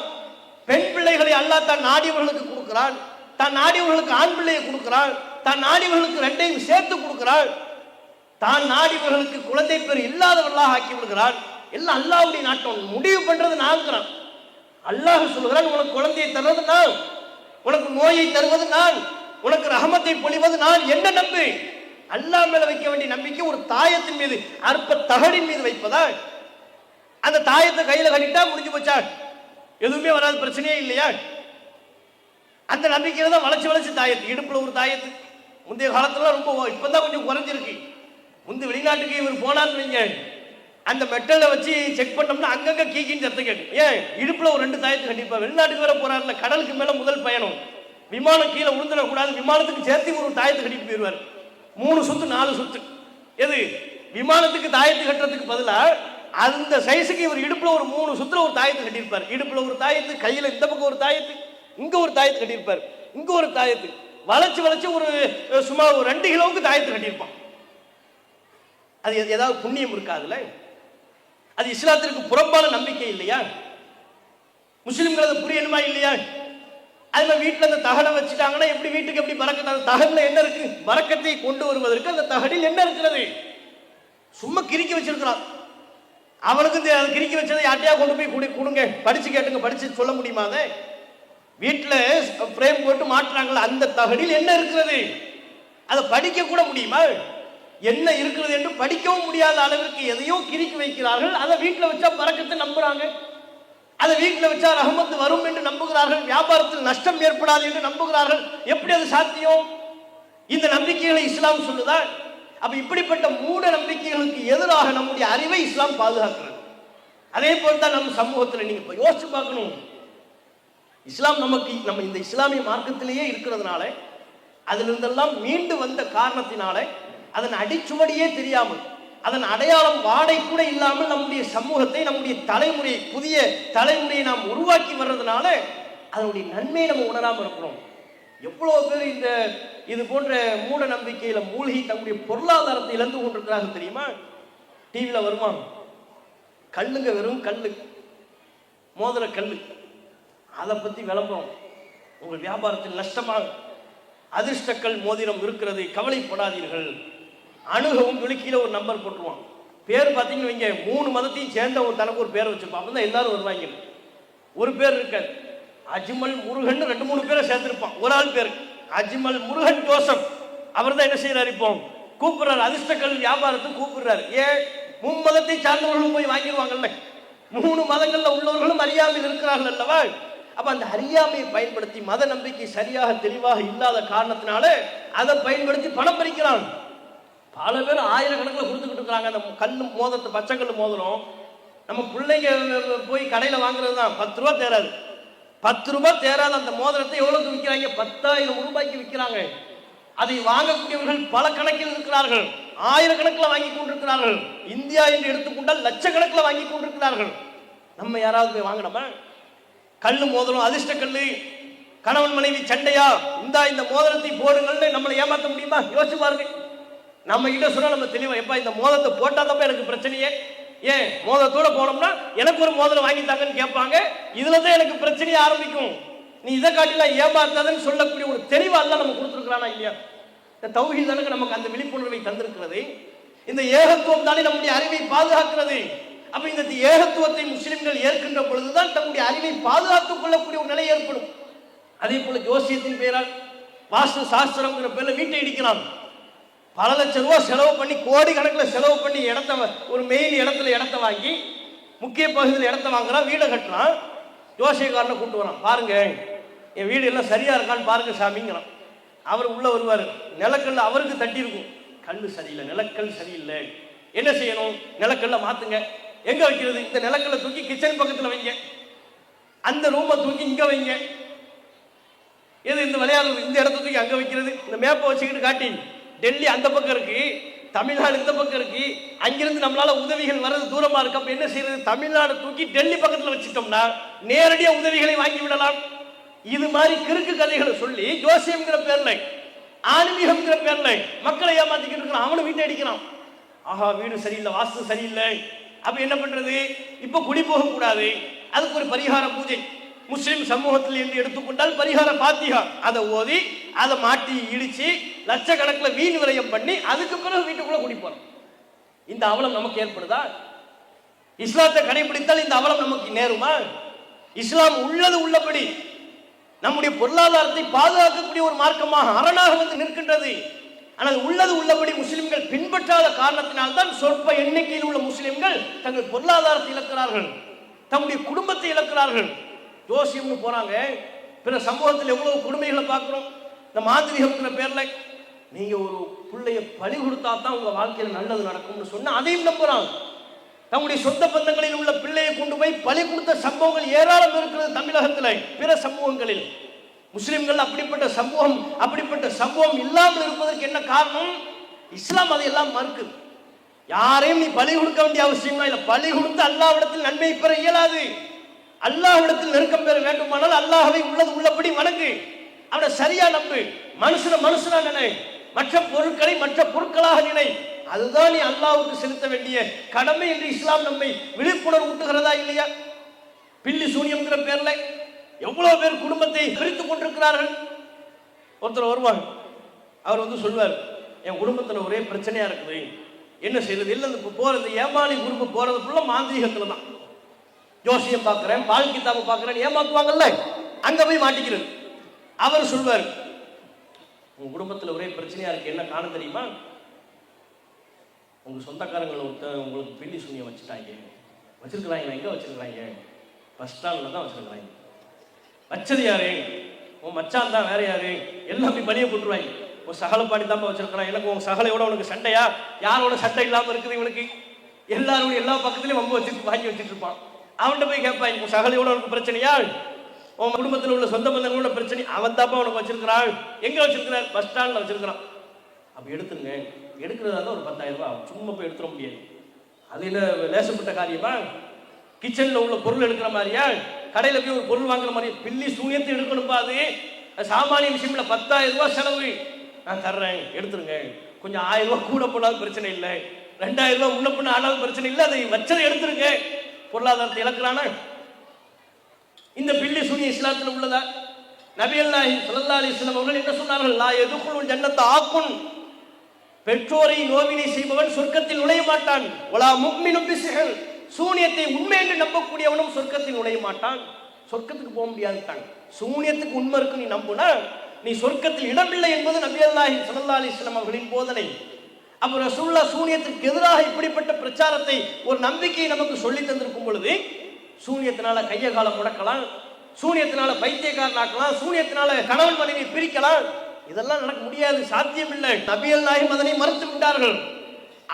பெண் பிள்ளைகளை அல்லாஹ் தான் நாடியவர்களுக்கு கொடுக்கிறான், தான் நாடியவர்களுக்கு ஆண் பிள்ளையை கொடுக்கிறான், தான் நாடியவர்களுக்கு 2ஐயும் சேர்த்து கொடுக்கிறான், தான் நாடியவர்களுக்கு குழந்தை பேர் இல்லாதவர்களாக ஆக்கி விடுகிறான். எல்லாம் அல்லாஹ்வுடைய நாட்டம். முடிவு பண்றது நான்கிறான். அல்லாஹ் சொல்கிறான், உனக்கு குழந்தையை தருவது நான், உனக்கு நோயை தருவது நான், உனக்கு ரஹமத்தை பொழிவது நான். என்ன நம்பு? அல்லாஹ் மேல வைக்க வேண்டிய நம்பிக்கை ஒரு தாயத்தின் மீது, அற்ப தகடின் மீது வைப்பதா? அந்த தாயத்தை கையில கட்டிட்டா முடிஞ்சு போச்சா, எதுவுமே வராது, பிரச்சனையே இல்லையா? அந்த நம்பிக்கையில தான் வளைச்சு வளைச்சு தாயத்து, இடுப்புல ஒரு தாயத்து. முந்தைய காலத்துல ரொம்ப, இப்பதான் கொஞ்சம் குறைஞ்சிருக்கு. முந்தைய வெளிநாட்டுக்கு இவர் போனான்னு வைங்க, அந்த மெட்டலை வச்சு செக் பண்ணோம்னா அங்கங்க கீக்கின்னு சத்தம் கேட்கும். ஏன்? இடுப்புல ஒரு 2 தாயத்து கண்டிப்பா. வெளிநாட்டுக்கு வேற போறாருல, கடலுக்கு மேல முதல் பயணம், விமானம் கீழே விழுந்துடக்கூடாது, விமானத்துக்கு சேர்த்து ஒரு தாயத்து கட்டிட்டு போயிடுவார். 3 சுத்து 4 சுத்து. எது? விமானத்துக்கு தாயத்து கட்டுறதுக்கு பதிலா அந்த சைஸுக்கு இவர் இடுப்புல ஒரு 3 சுத்துல ஒரு தாயத்தை கட்டியிருப்பார். இடுப்புல ஒரு தாயத்து, கையில இந்த பக்கம் ஒரு தாயத்து, இங்க ஒரு தாயத்து கட்டியிருப்பார், இங்க ஒரு தாயத்து, வளைச்சு வளைச்சு ஒரு சுமார் ஒரு 2 கிலோவுக்கு தாயத்து கட்டியிருப்பான். அது ஏதாவது புண்ணியம் இருக்காதுல்ல? அது இஸ்லாத்திற்கு புறம்பான நம்பிக்கை இல்லையா? முஸ்லிம்கள் அது புரியணுமா இல்லையா? அது மாதிரி வீட்டில் அந்த தகடை வச்சுட்டாங்கன்னா எப்படி வீட்டுக்கு எப்படி பறக்கத்து? அந்த தகடுல என்ன இருக்கு? பறக்கத்தை கொண்டு வருவதற்கு அந்த தகடில் என்ன இருக்கிறது? சும்மா கிறுக்கி வச்சிருக்கிறான். அவனுக்கு கிறுக்கி வச்சதை யார்ட்டையா கொண்டு போய் கொடுங்க, படிச்சு கேட்டுங்க, படிச்சு சொல்ல முடியுமா? அதை வீட்டில் பிரேம் போட்டு மாட்டுறாங்களா, அந்த தகடில் என்ன இருக்கிறது? அதை படிக்க கூட முடியுமா? என்ன இருக்கிறது என்று படிக்கவும் முடியாத அளவிற்கு எதையோ கிறுக்கி வைக்கிறார்கள். அதை வீட்டில் வச்சா பறக்கத்தை நம்புறாங்க, அதை வீட்டில் வச்சா ரஹமத்து வரும் என்று நம்புகிறார்கள், வியாபாரத்தில் நஷ்டம் ஏற்படாது என்று நம்புகிறார்கள். எப்படி அது சாத்தியம்? இந்த நம்பிக்கைகளை இஸ்லாம் சொல்லுதா? அப்ப இப்படிப்பட்ட மூட நம்பிக்கைகளுக்கு எதிராக நம்முடைய அறிவை இஸ்லாம் பாதுகாக்கிறது. அதே போல்தான் நம்ம சமூகத்தில் நீங்க யோசிச்சு பார்க்கணும். இஸ்லாம் நம்ம இந்த இஸ்லாமிய மார்க்கத்திலேயே இருக்கிறதுனால, அதிலிருந்தெல்லாம் மீண்டு வந்த காரணத்தினால, அதன் அடிச்சுவடியே தெரியாமல், அதன் அடையாளம் வாடை கூட இல்லாமல் நம்முடைய சமூகத்தை, நம்முடைய தலைமுறையை, புதிய தலைமுறையை நாம் உருவாக்கி வர்றதுனால அதனுடைய நன்மையை நம்ம உணராமல் இருக்கிறோம். எவ்வளவு பேர் இந்த இது போன்ற மூட நம்பிக்கையில மூழ்கி தங்களுடைய பொருளாதாரத்தை இழந்து கொண்டிருக்கிறார்கள் தெரியுமா? டிவியில வருவாங்க, கல்லுங்க, வெறும் கல்லு, மோதிர கல்லு, அதை பத்தி விளம்பரம், உங்கள் வியாபாரத்தில் நஷ்டமாக அதிர்ஷ்டக்கல் மோதிரம் இருக்கிறது, கவலைப்படாதீர்கள், அணுகவும் துளிக்கீழ ஒரு நம்பர் போட்டுருவான். பேர் பார்த்தீங்கன்னு வைங்க, 3 மதத்தையும் சேர்ந்த ஒரு தனக்கு ஒரு பேர் வச்சிருப்பான். அப்போ தான் எல்லாரும் வருவாங்க. ஒரு பேர் இருக்காது, அஜ்மல் முருகன் 2-3 பேரை சேர்த்திருப்பான். ஒரு ஆள் பேர் அஜ்மல் முருகன் ஜோசப். அவர் தான் என்ன செய்யறாரு, இப்போ கூப்பிடுறாரு, அதிர்ஷ்டக்கல் வியாபாரத்துக்கு கூப்பிடுறாரு. ஏன்? 3 மதத்தை சார்ந்தவர்களும் போய் வாங்கிடுவாங்கல்ல, 3 மதங்கள்ல உள்ளவர்களும் அறியாமல் இருக்கிறார்கள் அல்லவா? அப்ப அந்த அறியாமையை பயன்படுத்தி, மத நம்பிக்கை சரியாக தெளிவாக இல்லாத காரணத்தினால அதை பயன்படுத்தி பணம் பறிக்கிறான். பல பேர் ஆயிரக்கணக்கில் கொடுத்துக்கிட்டு இருக்கிறாங்க. அந்த கல்லு மோதிரத்தை, பச்சை கல்லு மோதிரம் நம்ம பிள்ளைங்க போய் கடையில் வாங்குறது தான், 10 ரூபா தேராது. 10 ரூபாய் தேராத அந்த மோதிரத்தை எவ்வளவுக்கு விற்கிறாங்க? 10,000 ரூபாய்க்கு விற்கிறாங்க. அதை வாங்கக்கூடியவர்கள் பல கணக்கில் இருக்கிறார்கள், ஆயிரக்கணக்கில் வாங்கி கொண்டிருக்கிறார்கள். இந்தியா என்று எடுத்துக்கொண்டால் லட்சக்கணக்கில் வாங்கி கொண்டிருக்கிறார்கள். நம்ம யாராவது போய் வாங்கணுமா? கல்லு மோதிரம், அதிர்ஷ்ட கல்லு, கணவன் மனைவி சண்டையா, இந்த மோதிரத்தை போடுங்கள்னு நம்மளை ஏமாற்ற முடியுமா? யோசிச்சு பாருங்க. நம்ம கிட்ட சொன்னா நம்ம தெளிவா, எப்பா இந்த மோதிரத்தை போட்டா தான் எனக்கு பிரச்சனையே, ஏன் மோதிரத்தோட போனோம்னா எனக்கு ஒரு மோதிரம் வாங்கி தாங்கன்னு கேட்பாங்க. இதுல தான் எனக்கு பிரச்சனையே ஆரம்பிக்கும். நீ இதை காட்டிலாம் ஏமாத்தாதன்னு சொல்லக்கூடிய ஒரு தெளிவா எல்லாம் நம்ம கொடுத்துருக்கிறானா இல்லையா? இந்த தௌஹீத் தானே நமக்கு அந்த விழிப்புணர்வை தந்திருக்கிறது. இந்த ஏகத்துவம் தானே நம்முடைய அறிவை பாதுகாக்கிறது. அப்ப இந்த ஏகத்துவத்தை முஸ்லிம்கள் ஏற்கின்ற பொழுதுதான் தன்னுடைய அறிவை பாதுகாத்துக் கொள்ளக்கூடிய ஒரு நிலை ஏற்படும். அதே போல ஜோசியத்தின் பெயரால், வாஸ்து சாஸ்திரம்ங்கிற பேர்ல வீட்டை இடிக்கிறான். பல லட்சம் ரூபாய் செலவு பண்ணி, கோடி கணக்கில் செலவு பண்ணி இடத்த, ஒரு மெயின் இடத்துல இடத்த வாங்கி, முக்கிய பகுதியில் இடத்த வாங்குறான், வீடை கட்டுறான். ஜோசியக்காரனை கூப்பிட்டு வரான், பாருங்க என் வீடு எல்லாம் சரியா இருக்கான்னு பாருங்க சாமிங்கிறான். அவர் உள்ள வருவார், நிலக்கல்ல அவருக்கு தட்டி இருக்கும், கல்லு சரியில்லை, நிலக்கல் சரியில்லை, என்ன செய்யணும்? நிலக்கல்ல மாத்துங்க. எங்க வைக்கிறது? இந்த நிலக்கல்ல தூக்கி கிச்சன் பக்கத்தில் வைங்க, அந்த ரூமை தூக்கி இங்க வைங்க. எது இந்த விளையாடுறது? இந்த இடத்த தூக்கி அங்க வைக்கிறது. இந்த மேப்பை வச்சுக்கிட்டு காட்டி, டெல்லி அந்த பக்கம் இருக்கு, தமிழ்நாடு இந்த பக்கம் இருக்கு, அங்கிருந்து நம்மளால உதவிகள் வர்றது தூரமா இருக்கு. அப்ப என்ன செய்யறது? தமிழ்நாடு தூக்கி டெல்லி பக்கத்துல வச்சுட்டோம்னா நேரடியா உதவிகளை வாங்கி விடலாம். இது மாதிரி கிறுக்கு கதைகளை சொல்லி ஜோசியம்ங்கிற பேர்ல, ஆன்மீகம்ங்கிற பேர்ல மக்களை ஏமாத்திக்கிட்டு இருக்கிறான். அவனு வீட்டை அடிக்கிறான். ஆஹா வீடு சரியில்லை, வாஸ்து சரியில்லை. அப்ப என்ன பண்றது? இப்ப குடி போக கூடாது, அதுக்கு ஒரு பரிகார பூஜை. முஸ்லிம் சமூகத்தில் என்று எடுத்துக்கொண்டால் பரிகார பாத்திகா, அதை ஓதி அதை மாட்டி இடிச்சு லட்சக்கணக்கில் வீண் விரயம் பண்ணி அதுக்கு பிறகு வீட்டுக்குள்ள குடிப்போம். இந்த அவலம் நமக்கு ஏற்படுதா? இஸ்லாத்தை கடைபிடித்தால் இந்த அவலம் நமக்கு நேருமா? இஸ்லாம் உள்ளது உள்ளபடி நம்முடைய பொருளாதாரத்தை பாதுகாக்கக்கூடிய ஒரு மார்க்கமாக, அரணாக வந்து நிற்கின்றது. ஆனால் உள்ளது உள்ளபடி முஸ்லிம்கள் பின்பற்றாத காரணத்தினால்தான் சொற்ப எண்ணிக்கையில் உள்ள முஸ்லிம்கள் தங்கள் பொருளாதாரத்தை இழக்கிறார்கள், தங்களுடைய குடும்பத்தை இழக்கிறார்கள். ஜோசியம்னு போறாங்க, பிற சமூகத்தில் எவ்வளவு கொடுமைகளை பார்க்கிறோம். இந்த மாந்திரிகம்ங்கிற பேர்ல நீங்க ஒரு பிள்ளைய பலி கொடுத்தா தான் உங்க வாழ்க்கையில் நல்லது நடக்கும்னு சொன்னா அதையும் நம்புறாங்க. தங்களுடைய சொந்த பந்தங்களில் உள்ள பிள்ளையை கொண்டு போய் பலி கொடுத்த சம்பவங்கள் ஏராளம் இருக்கிறது தமிழகத்தில், பிற சமூகங்களில். முஸ்லிம்கள் அப்படிப்பட்ட சம்பவம் இல்லாமல் இருப்பதற்கு என்ன காரணம்? இஸ்லாம் அதையெல்லாம் மறுக்குது. யாரையும் நீ பலி கொடுக்க வேண்டிய அவசியமா இல்லை. பலி கொடுத்து அல்லாஹ்விடத்தில் நன்மை பெற இயலாது. அல்லாஹ்விடத்தில் நெருக்கம் பெற வேண்டுமானால் அல்லாஹ்வை உள்ளது உள்ளபடி வணங்கு, அவனை சரியா நம்பு, மனுஷனா நினை, மற்ற பொருட்களை மற்ற பொருட்களாக நினை. அதுதான் நீ அல்லாஹ்வுக்கு செலுத்த வேண்டிய கடமை என்று இஸ்லாம் நம்மை விழிப்புணர்வு ஊட்டுகிறதா இல்லையா? பில்லி சூனியம்ங்கிற பேர்ல எவ்வளவு பேர் குடும்பத்தை பிரித்துக் கொண்டிருக்கிறார்கள். ஒருத்தர் வருவாங்க, அவர் சொல்வார், என் குடும்பத்துல ஒரே பிரச்சனையா இருக்குது, என்ன செய்யறது? இல்லை போறது ஏமாளி குரூப் போறது ஃபுல்லா மாந்திரிகத்துல தான். ஜோசியம் பார்க்கிறேன், பால் கிதாபு பார்க்கிறேன், ஏமாத்துவாங்கல்ல, அங்க போய் மாட்டிக்கிறது. அவர் சொல்வார், உங்க குடும்பத்துல ஒரே பிரச்சனையா இருக்கு, என்ன காரணம் தெரியுமா? உங்க சொந்தக்காரங்களை உங்களுக்கு பில்லி சூனியம் வச்சிருக்கிறாங்க. எங்க வச்சிருக்கிறாங்க? பஸ் ஸ்டாண்ட்ல தான் வச்சிருக்கிறாங்க. வச்சது யாரு? உன் மச்சான் தான், வேற யாரு? எல்லாம் அப்படி பலியை போட்டுருவாங்க. ஒரு சகலப்பாடி தான் வச்சிருக்கிறான். எனக்கு உங்க சகலையோட உனக்கு சண்டையா? யாரோட சண்டை இல்லாம இருக்குது இவனுக்கு? எல்லாரும் எல்லா பக்கத்துலயும் வம்பு வச்சுட்டு வாங்கி வச்சுட்டு இருப்பான். அவன்கிட்ட போய் கேட்பாங்க, உன் சகலையோட உனக்கு பிரச்சனையா? உன் குடும்பத்தில் உள்ள சொந்த பந்தங்களோட பிரச்சனை? அவன் தாப்பா உனக்கு வச்சிருக்கிறான். எங்க வச்சிருக்கிறான்? பஸ் ஸ்டாண்ட்ல வச்சிருக்கிறான். அப்ப எடுத்துருங்க. எடுக்கிறதா இருந்தால் ஒரு 10,000 ரூபாய், சும்மா போய் எடுத்துட முடியாது. அது என்ன லேசப்பட்ட காரியமா? கிச்சன்ல உள்ள பொருள் எடுக்கிற மாதிரியா? கடையில போய் ஒரு பொருள் வாங்குற மாதிரி? பில்லி சூனியத்தை எடுக்கணும்பா. அது சாமானிய விஷயம் இல்லை. 10,000 ரூபாய் செலவு, நான் தர்றேன், எடுத்துருங்க. கொஞ்சம் 1000 ரூபாய் கூட போனாலும் பிரச்சனை இல்லை, 2000 ரூபாய் உள்ள பண்ண ஆனாலும் பிரச்சனை இல்லை, அதை வச்சதை எடுத்துருங்க. பொருளாதாரத்தை இழக்கிறான இந்த பில்லி சூனிய இஸ்லாத்தில் உள்ளதா? நபிகள் நாயகம் ஸல்லல்லாஹு அலைஹி வஸல்லம் அவர்கள் என்ன சொன்னார்கள்? லா யதுகுலுல் ஜன்னத ஆக்குன், பெற்றோரை நோவினை செய்பவன் சொர்க்கத்தில் நுழைய மாட்டான். வலா முஃமினும் பிஸ்ஹிர், சூனியத்தை உண்மை என்று நம்பக்கூடியவனும் சொர்க்கத்தில் நுழைய மாட்டான். சொர்க்கத்துக்கு போக முடியாதுட்டாங்க. சூனியத்துக்கு உண்மை இருக்கு நீ நம்புனா நீ சொர்க்கத்தில் இடமில்லை என்பது நபிகள் நாயகம் ஸல்லல்லாஹு அலைஹி வஸல்லம் அவர்களின் போதனை. அப்ப ரசூலுல்லாஹ் சூனியத்துக்கு எதிராக இப்படிப்பட்ட பிரச்சாரத்தை, ஒரு நம்பிக்கையை நமக்கு சொல்லி தந்திருக்கும் பொழுது, சூனியத்தினால கைய காலம் முடக்கலாம், சூனியத்தினால பைத்தியக்காரனாக்கலாம், சூனியத்தினால கணவன் மனைவி பிரிக்கலாம், இதெல்லாம் நடக்க முடியாது, சாத்தியம் இல்லை. நபிகள் நாயகம் அதனை மறுத்து விட்டார்கள்.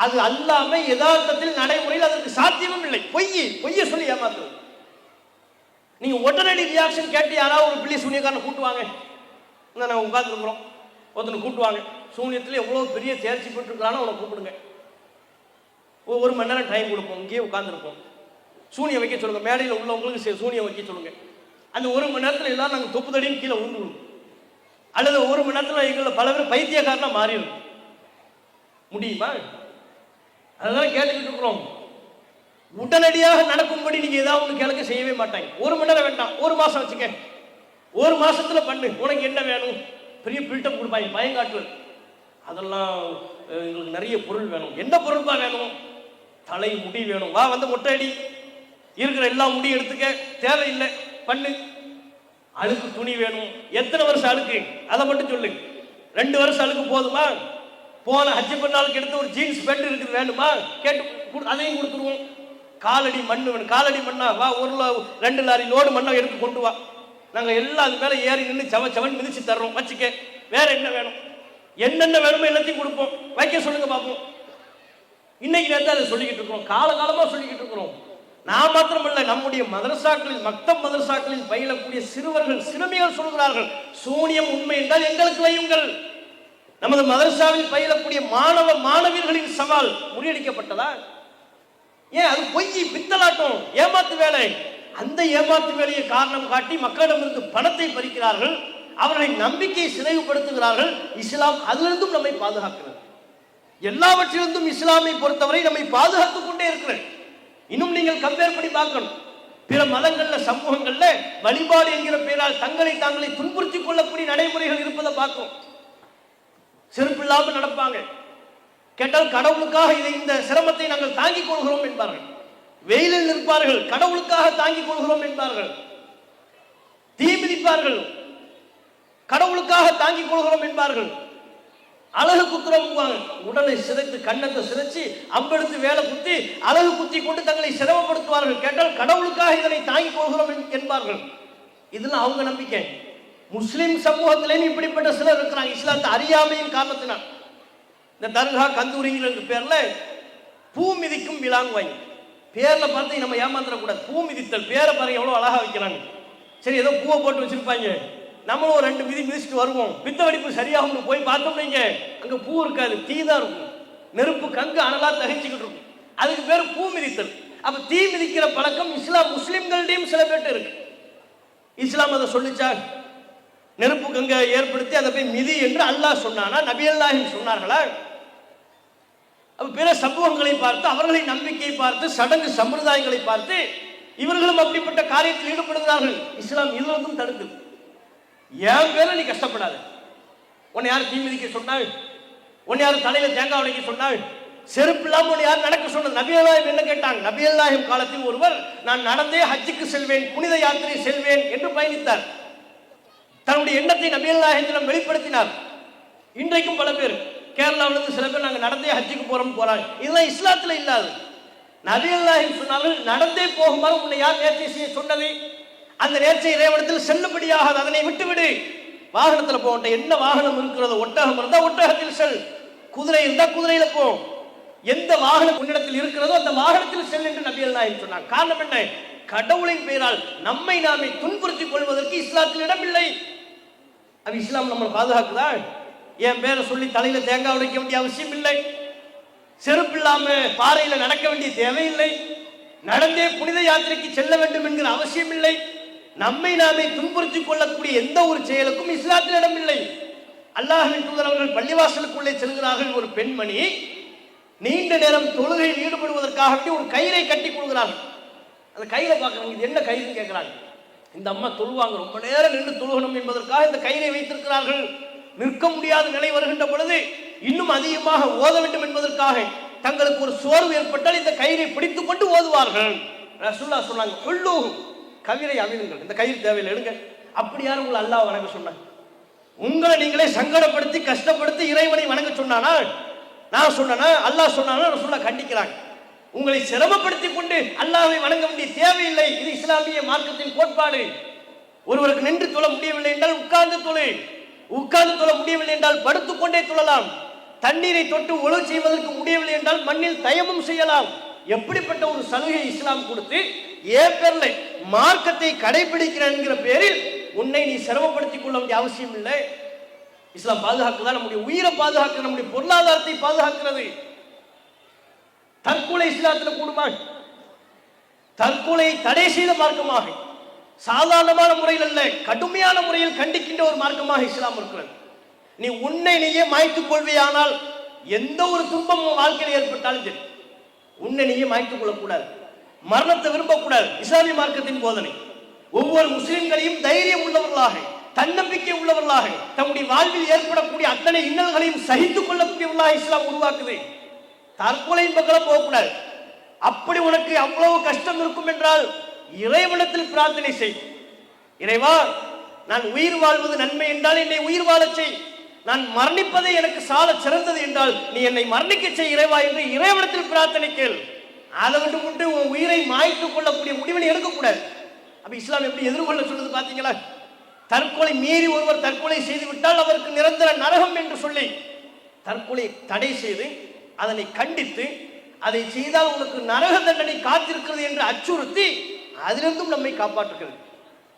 அது அல்லாம யதார்த்தத்தில் நடைமுறையில் அதற்கு சாத்தியமும் இல்லை. பொய்யை சொல்லி ஏமாத்து. நீங்க உடனடி ரியாக்ஷன் கேட்டு யாராவது ஒரு பிள்ளை சூனியக்காரனை கூட்டுவாங்க, நான் உட்கார்ந்து இருக்கிறோம், ஒருத்தனை கூட்டுவாங்க, சூனியத்தில் எவ்வளவு பெரிய தேர்ச்சி பெற்றுருக்கிறானோ அவனை கூப்பிடுங்க, 1 மணி நேரம் டைம் கொடுப்போம், இங்கேயே உட்கார்ந்துருப்போம், சூனியம் வைக்க சொல்லுங்க, மேடையில் உள்ளவங்களுக்கு சூனியம் வைக்க சொல்லுங்க. அந்த 1 மணி நேரத்தில் எல்லாம் நாங்கள் தொப்புதடின்னு கீழே விழுந்துடும், அல்லது 1 மணி நேரத்தில் எங்களை பல பேர் பைத்தியக்காரனா மாறிடும். முடியுமா? அதெல்லாம் கேட்டுக்கிட்டு இருக்கிறோம். உடனடியாக நடக்கும்படி நீங்க ஏதாவது ஒன்று கேளுங்க, செய்யவே மாட்டாங்க. 1 மணி நேரம் வேண்டாம், 1 மாசம் வச்சுக்க, 1 மாசத்துல பண்ணு, உனக்கு என்ன வேணும்? பெரிய பில்டப் கொடுப்பாங்க, பயங்காட்டு. அதெல்லாம் எங்களுக்கு நிறைய பொருள் வேணும். என்ன பொருள்பா வேணும்? தலை முடி வேணும், வா வந்து மொட்டை அடி, இருக்கிற எல்லா முடியும் எடுத்துக்க, தேவையில்லை பண்ணு. அழுக்கு துணி வேணும், எத்தனை வருஷம் அழுக்கு அதை மட்டும் சொல்லு. 2 வருஷம் அழுக்கு போதுமா? போன ஹஜ்ஜி பண்ணாலுக்கு எடுத்து ஒரு ஜீன்ஸ் பேண்ட் இருக்குது வேணுமா? கேட்டு அதையும் கொடுத்துருவோம். காலடி மண் வேணும், காலடி மண்ணா வா, 2 லாரி லோடு மண்ணை எடுத்து கொண்டு வா, நாங்கள் எல்லாம் அது மேலே ஏறி நின்று செவன் மிதிச்சு தர்றோம், வச்சுக்க. வேற என்ன வேணும்? என்னென்ன வேணுமோ எல்லாத்தையும் கொடுப்போம், வைக்க சொல்லுங்க பார்ப்போம். இன்னைக்கு நேரத்தை அதை சொல்லிக்கிட்டு இருக்கிறோம், காலகாலமாக சொல்லிக்கிட்டு இருக்கிறோம். நான் மாத்திரமல்ல, நம்முடைய மதரசாக்களில், மக்தப் மதரசாக்களில் பயிலக்கூடிய சிறுவர்கள் சிறுமிகள் சொல்கிறார்கள், சூனியம் உண்மை என்றால் எங்களுக்கு வையுங்கள். நமது மதரசாவில் பயிலக்கூடிய மாணவியர்களின் சவால் முறியடிக்கப்பட்டதா? ஏன்? அது பொய், பித்தலாட்டம், ஏமாத்து வேலை. அந்த ஏமாத்து வேலையை காரணம் காட்டி மக்களிடமிருந்து பணத்தை பறிக்கிறார்கள், அவர்களின் நம்பிக்கையை சிதைவுபடுத்துகிறார்கள். இஸ்லாம் அதிலிருந்தும் நம்மை பாதுகாக்கிறது. எல்லாவற்றிலிருந்தும் இஸ்லாமை பொறுத்தவரை நம்மை பாதுகாத்துக் கொண்டே இருக்கிறது. இன்னும் நீங்கள் கம்பேர் பண்ணி பார்க்கணும். பிற மதங்கள்ல, சமூகங்கள்ல வழிபாடு என்கிற பெயரால் தாங்களை துன்புறுத்திக் கொள்ளக்கூடிய நடைமுறைகள் இருப்பதை பார்க்கும். செருப்பு இல்லாமல் நடப்பாங்க. கேட்டால் கடவுளுக்காக இந்த சிரமத்தை நாங்கள் தாங்கிக் கொள்கிறோம் என்பார்கள். வெயிலில் நிற்பார்கள், கடவுளுக்காக தாங்கிக் கொள்கிறோம் என்பார்கள். தீ மிதிப்பார்கள், கடவுளுக்காக தாங்கிக் கொள்கிறோம் என்பார்கள். அழகு குத்துறோம், உடலை சிதைத்து கண்ணத்தை சிதைச்சு அம்பெடுத்து வேலை குத்தி அழகு குத்தி கொண்டு தங்களை சிரமப்படுத்துவார்கள். கேட்டால் கடவுளுக்காக இதனை தாங்கிக் கொள்கிறோம் என்பார்கள். இதெல்லாம் அவங்க நம்பிக்கை. முஸ்லிம் சமூகத்திலேயும் இப்படிப்பட்ட சிலர் இருக்கிறாங்க, இஸ்லாத்தை அறியாமையின் காரணத்தினால். இந்த தர்கா கந்தூரிங்கிற பேர்ல பூ மிதிக்கும் விழாங்குவாங்க. பேர்ல பார்த்து நம்ம ஏமாந்துடக்கூடாது. பூ மிதித்தல் பேரை பாருங்க எவ்வளவு அழகா வைக்கிறாங்க. சரி, ஏதோ பூவை போட்டு வச்சிருப்பாங்க, நம்மளும் ஒரு 2 மிதிச்சுட்டு வருவோம். பித்த வெடிப்பு சரியாகும் போய் பார்த்தோம், நீங்க அங்க பூ இருக்காது, தீ தான் இருக்கும். நெருப்பு கங்கு அனலா தகிச்சுக்கிட்டு இருக்கும். அதுக்கு பேர் பூ மிதித்தல். அப்ப தீ மிதிக்கிற பழக்கம் இஸ்லாம் முஸ்லிம்களிடையும் சில பேர்ட்ட இருக்கு. இஸ்லாம் அதை சொல்லிச்சா? நெருப்பு கங்கை ஏற்படுத்தி அதை போய் மிதி என்று அல்லாஹ் சொன்னானா? நபி அல்லாஹ் சொன்னார்களா? பிற சமூகங்களை பார்த்து, அவர்களின் நம்பிக்கையை பார்த்து, சடங்கு சம்பிரதாயங்களை பார்த்து இவர்களும் அப்படிப்பட்ட காரியத்தில் ஈடுபடுகிறார்கள். இஸ்லாம் இதுவரைக்கும் தடுக்குது. என் பேர நீ கஷ்டப்படாத. உன்னை யார் தீ மிதிக்க சொன்னாள்? உன்னை யார் தலையில தேங்காய் உடைக்க சொன்னாள்? செருப்பு இல்லாம உன்னை யார் நடக்க சொன்னது? நபி அல்லாஹ் என்ன கேட்டாங்க? நபி அல்லாஹின் காலத்தில் ஒருவர் நான் நடந்தே ஹஜ்ஜுக்கு செல்வேன், புனித யாத்திரை செல்வேன் என்று பயணித்தார். தன்னுடைய எண்ணத்தை நபி அல்லாஹிடம் வெளிப்படுத்தினார். இன்றைக்கும் பல பேர் கேரளாவிலிருந்து சில பேர் நாங்கள் நடந்தே ஹஜ்ஜுக்கு போறாங்க. இதெல்லாம் இஸ்லாத்துல இல்லாது. நபி அல்லாஹ் சொன்னார்கள், நடந்தே போகுமாறு உன்னை யார் நேர்ச்சை செய்ய சொன்னது? அந்த நேர்ச்சை இறைவனத்தில் செல்லுபடியாகாது, அதனை விட்டுவிடு. வாகனத்தில் போகிட்ட என்ன வாகனம் இருக்கிறதோ, ஒட்டகம் இருந்தா ஒட்டகத்தில் செல், குதிரை இருந்தா குதிரையில போ, எந்த வாகனம் உன்னிடத்தில் இருக்கிறதோ அந்த வாகனத்தில் செல் என்று நபி அல்லாஹ் சொன்னாங்க. காரணம் என்ன? கடவுளின் பெயரால் நம்மை நாமே துன்புறுத்திக் கொள்வதற்கு இஸ்லாத்தில் இடமில்லை. அது இஸ்லாம் நம்மளை பாதுகாக்குதா? என் பேரை சொல்லி தலையில தேங்காய் உடைக்க வேண்டிய அவசியம் இல்லை. செருப்பு இல்லாம பாறையில நடக்க வேண்டிய தேவையில்லை. நடந்தே புனித யாத்திரைக்கு செல்ல வேண்டும் என்கிற அவசியம் இல்லை. நம்மை நாமே துன்புறுத்திக் கொள்ளக்கூடிய எந்த ஒரு செயலுக்கும் இஸ்லாத்தில் இடமில்லை. அல்லாஹ்வின் தூதர் அவர்கள் பள்ளிவாசலுக்குள்ளே செல்கிறார்கள். ஒரு பெண்மணி நீண்ட நேரம் தொழுகையில் ஈடுபடுவதற்காக ஒரு கயிறை கட்டி கொள்கிறார்கள். அந்த கயிறை பார்க்கறாங்க, இது என்ன கயிறுன்னு கேட்கிறாங்க. இந்த அம்மா தொழுவாங்க, ரொம்ப நேரம் நின்று தொழுகணும் என்பதற்காக இந்த கயிறை வைத்திருக்கிறார்கள். நிற்க முடியாத நிலை வருகின்ற பொழுது இன்னும் அதிகமாக ஓத வேண்டும் என்பதற்காக தங்களுக்கு ஒரு சோர்வு ஏற்பட்டால் இந்த கயிறை பிடித்துக் கொண்டு ஓதுவார்கள். ரசூலுல்லாஹ் சொன்னாங்க, கொள்ளு கயிறை அவிழுங்கள், இந்த கயிறு தேவையில்லை, எடுங்க. அப்படி யாரும் உங்களை அல்லாஹ் வணங்க சொன்னாங்க? உங்களை நீங்களே சங்கடப்படுத்தி கஷ்டப்படுத்தி இறைவனை வணங்க சொன்னானா? நான் சொன்னா? அல்லாஹ் சொன்னானா? ரசூலுல்லாஹ் கண்டிக்கிறாங்க. உங்களை சிரமப்படுத்தி கொண்டு அல்லாஹ்வை வணங்க வேண்டிய தேவையில்லை. இது இஸ்லாமிய மார்க்கத்தின் கோட்பாடு. ஒருவருக்கு நின்று தொழ முடியவில்லை என்றால் உட்கார்ந்து தொழு, உட்கார்ந்து தொழ முடியவில்லை என்றால் படுத்துக்கொண்டே தொழலாம். தண்ணீரை தொட்டு ஒழு செய்வதற்கு முடியவில்லை என்றால் மண்ணில் தயமும் செய்யலாம். எப்படிப்பட்ட ஒரு சலுகை இஸ்லாம் கொடுத்து ஏன் பேர்ல மார்க்கத்தை கடைபிடிக்கிற என்கிற பேரில் உன்னை நீ சிரமப்படுத்திக் கொள்ள வேண்டிய அவசியம் இல்லை. இஸ்லாம் பாதுகாக்குதா? நம்முடைய உயிரை பாதுகாக்கிறது, நம்முடைய பொருளாதாரத்தை பாதுகாக்கிறது. தற்கொலை இஸ்லாத்தில் கூடுமா? தற்கொலையை தடை செய்த மார்க்கமாக, சாதாரணமான முறையில் அல்ல, கடுமையான முறையில் கண்டிக்கின்ற ஒரு மார்க்கமாக இஸ்லாம் இருக்கிறது. நீ உன்னை நீயே மாய்த்துக் கொள்வியானால் எந்த ஒரு துன்பம் வாழ்க்கையில் ஏற்பட்டாலும் சரி, உன்னை நீயே மாய்த்துக் கொள்ளக்கூடாது, மரணத்தை விரும்பக்கூடாது. இஸ்லாமிய மார்க்கத்தின் போதனை ஒவ்வொரு முஸ்லிம்களையும் தைரியம் உள்ளவர்களாக, தன்னம்பிக்கை உள்ளவர்களாக, தம்முடைய வாழ்வில் ஏற்படக்கூடிய அத்தனை இன்னல்களையும் சகித்துக் கொள்ளக்கூடியவர்களாக இஸ்லாம் உருவாக்குது. தற்கொலையின் பக்கம் போகக்கூடாது. அப்படி உனக்கு அவ்வளவு கஷ்டம் இருக்கும் என்றால் இறைவனத்தில் பிரார்த்தனை செய். இறைவா, நான் உயிர் வாழ்வது நன்மை என்றால் என்னை உயிர் வாழச் செய். நான் மரணிப்பதை எனக்கு சால சிறந்தது என்றால் நீ என்னை மரணிக்க செய் இறைவா என்று இறைவனத்தில் பிரார்த்தனை கேள். அதை விட்டு கொண்டு உன் உயிரை மாய்த்துக் கொள்ளக்கூடிய முடிவை எடுக்கக்கூடாது. அப்ப இஸ்லாம் எப்படி எதிர்கொள்ள சொல்றது பாத்தீங்களா? தற்கொலை மீறி ஒருவர் தற்கொலை செய்து விட்டால் அவருக்கு நிரந்தர நரகம் என்று சொல்லி தற்கொலை தடை செய்து அதனை கண்டித்து, அதை செய்தால் உனக்கு நரக தண்டனை காத்திருக்கிறது என்று அச்சுறுத்தி அதிலிருந்தும் நம்மை காப்பாற்றுகிறது.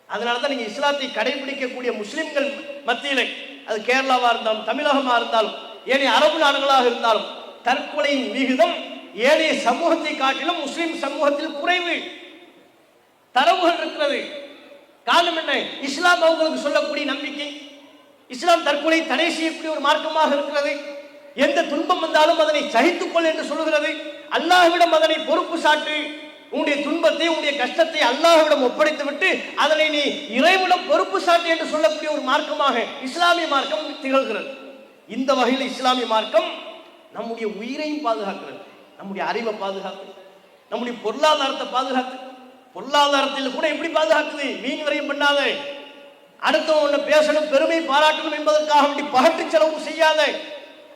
அதனாலதான் நீங்க இஸ்லாத்தை கடைபிடிக்கக்கூடிய முஸ்லிம்கள் மத்தியிலே, அது கேரளாவா இருந்தாலும் தமிழகமா இருந்தாலும் ஏனைய அரபு நாடுகளாக இருந்தாலும், தற்கொலையின் விகிதம் ஏனைய சமூகத்தை காட்டிலும் முஸ்லிம் சமூகத்தில் குறைவு. தரவுகள் இருக்கிறது. காரணம் என்ன? இஸ்லாம் அவங்களுக்கு சொல்லக்கூடிய நம்பிக்கை. இஸ்லாம் தற்கொலை தடை செய்யக்கூடிய ஒரு மார்க்கமாக இருக்கிறது. எந்த துன்பம் வந்தாலும் அதனை சகித்துக்கொள் என்று சொல்லுகிறது. அல்லாஹ்விடம் அதனை பொறுப்பு சாட்டு. உன்னுடைய துன்பத்தை, உன்னுடைய கஷ்டத்தை அல்லாஹ்விடம் ஒப்படைத்து விட்டு அதனை நீ இறைவனிடம் பொறுப்பு சாட்டு என்று சொல்லக்கூடிய ஒரு மார்க்கமாக இஸ்லாமிய மார்க்கம் திகழ்கிறது. இந்த வகையில் இஸ்லாமிய மார்க்கம் நம்முடைய உயிரையும் பாதுகாக்கிறது, நம்முடைய அறிவை பாதுகாக்குது, நம்முடைய பொருளாதாரத்தை பாதுகாக்குது. பொருளாதாரத்தில் கூட எப்படி பாதுகாக்குது? வீண் வரையும் பண்ணாத, அடுத்தவங்க பேசணும், பெருமை பாராட்டணும் என்பதற்காக வேண்டி பகட்டு செலவு செய்யாத,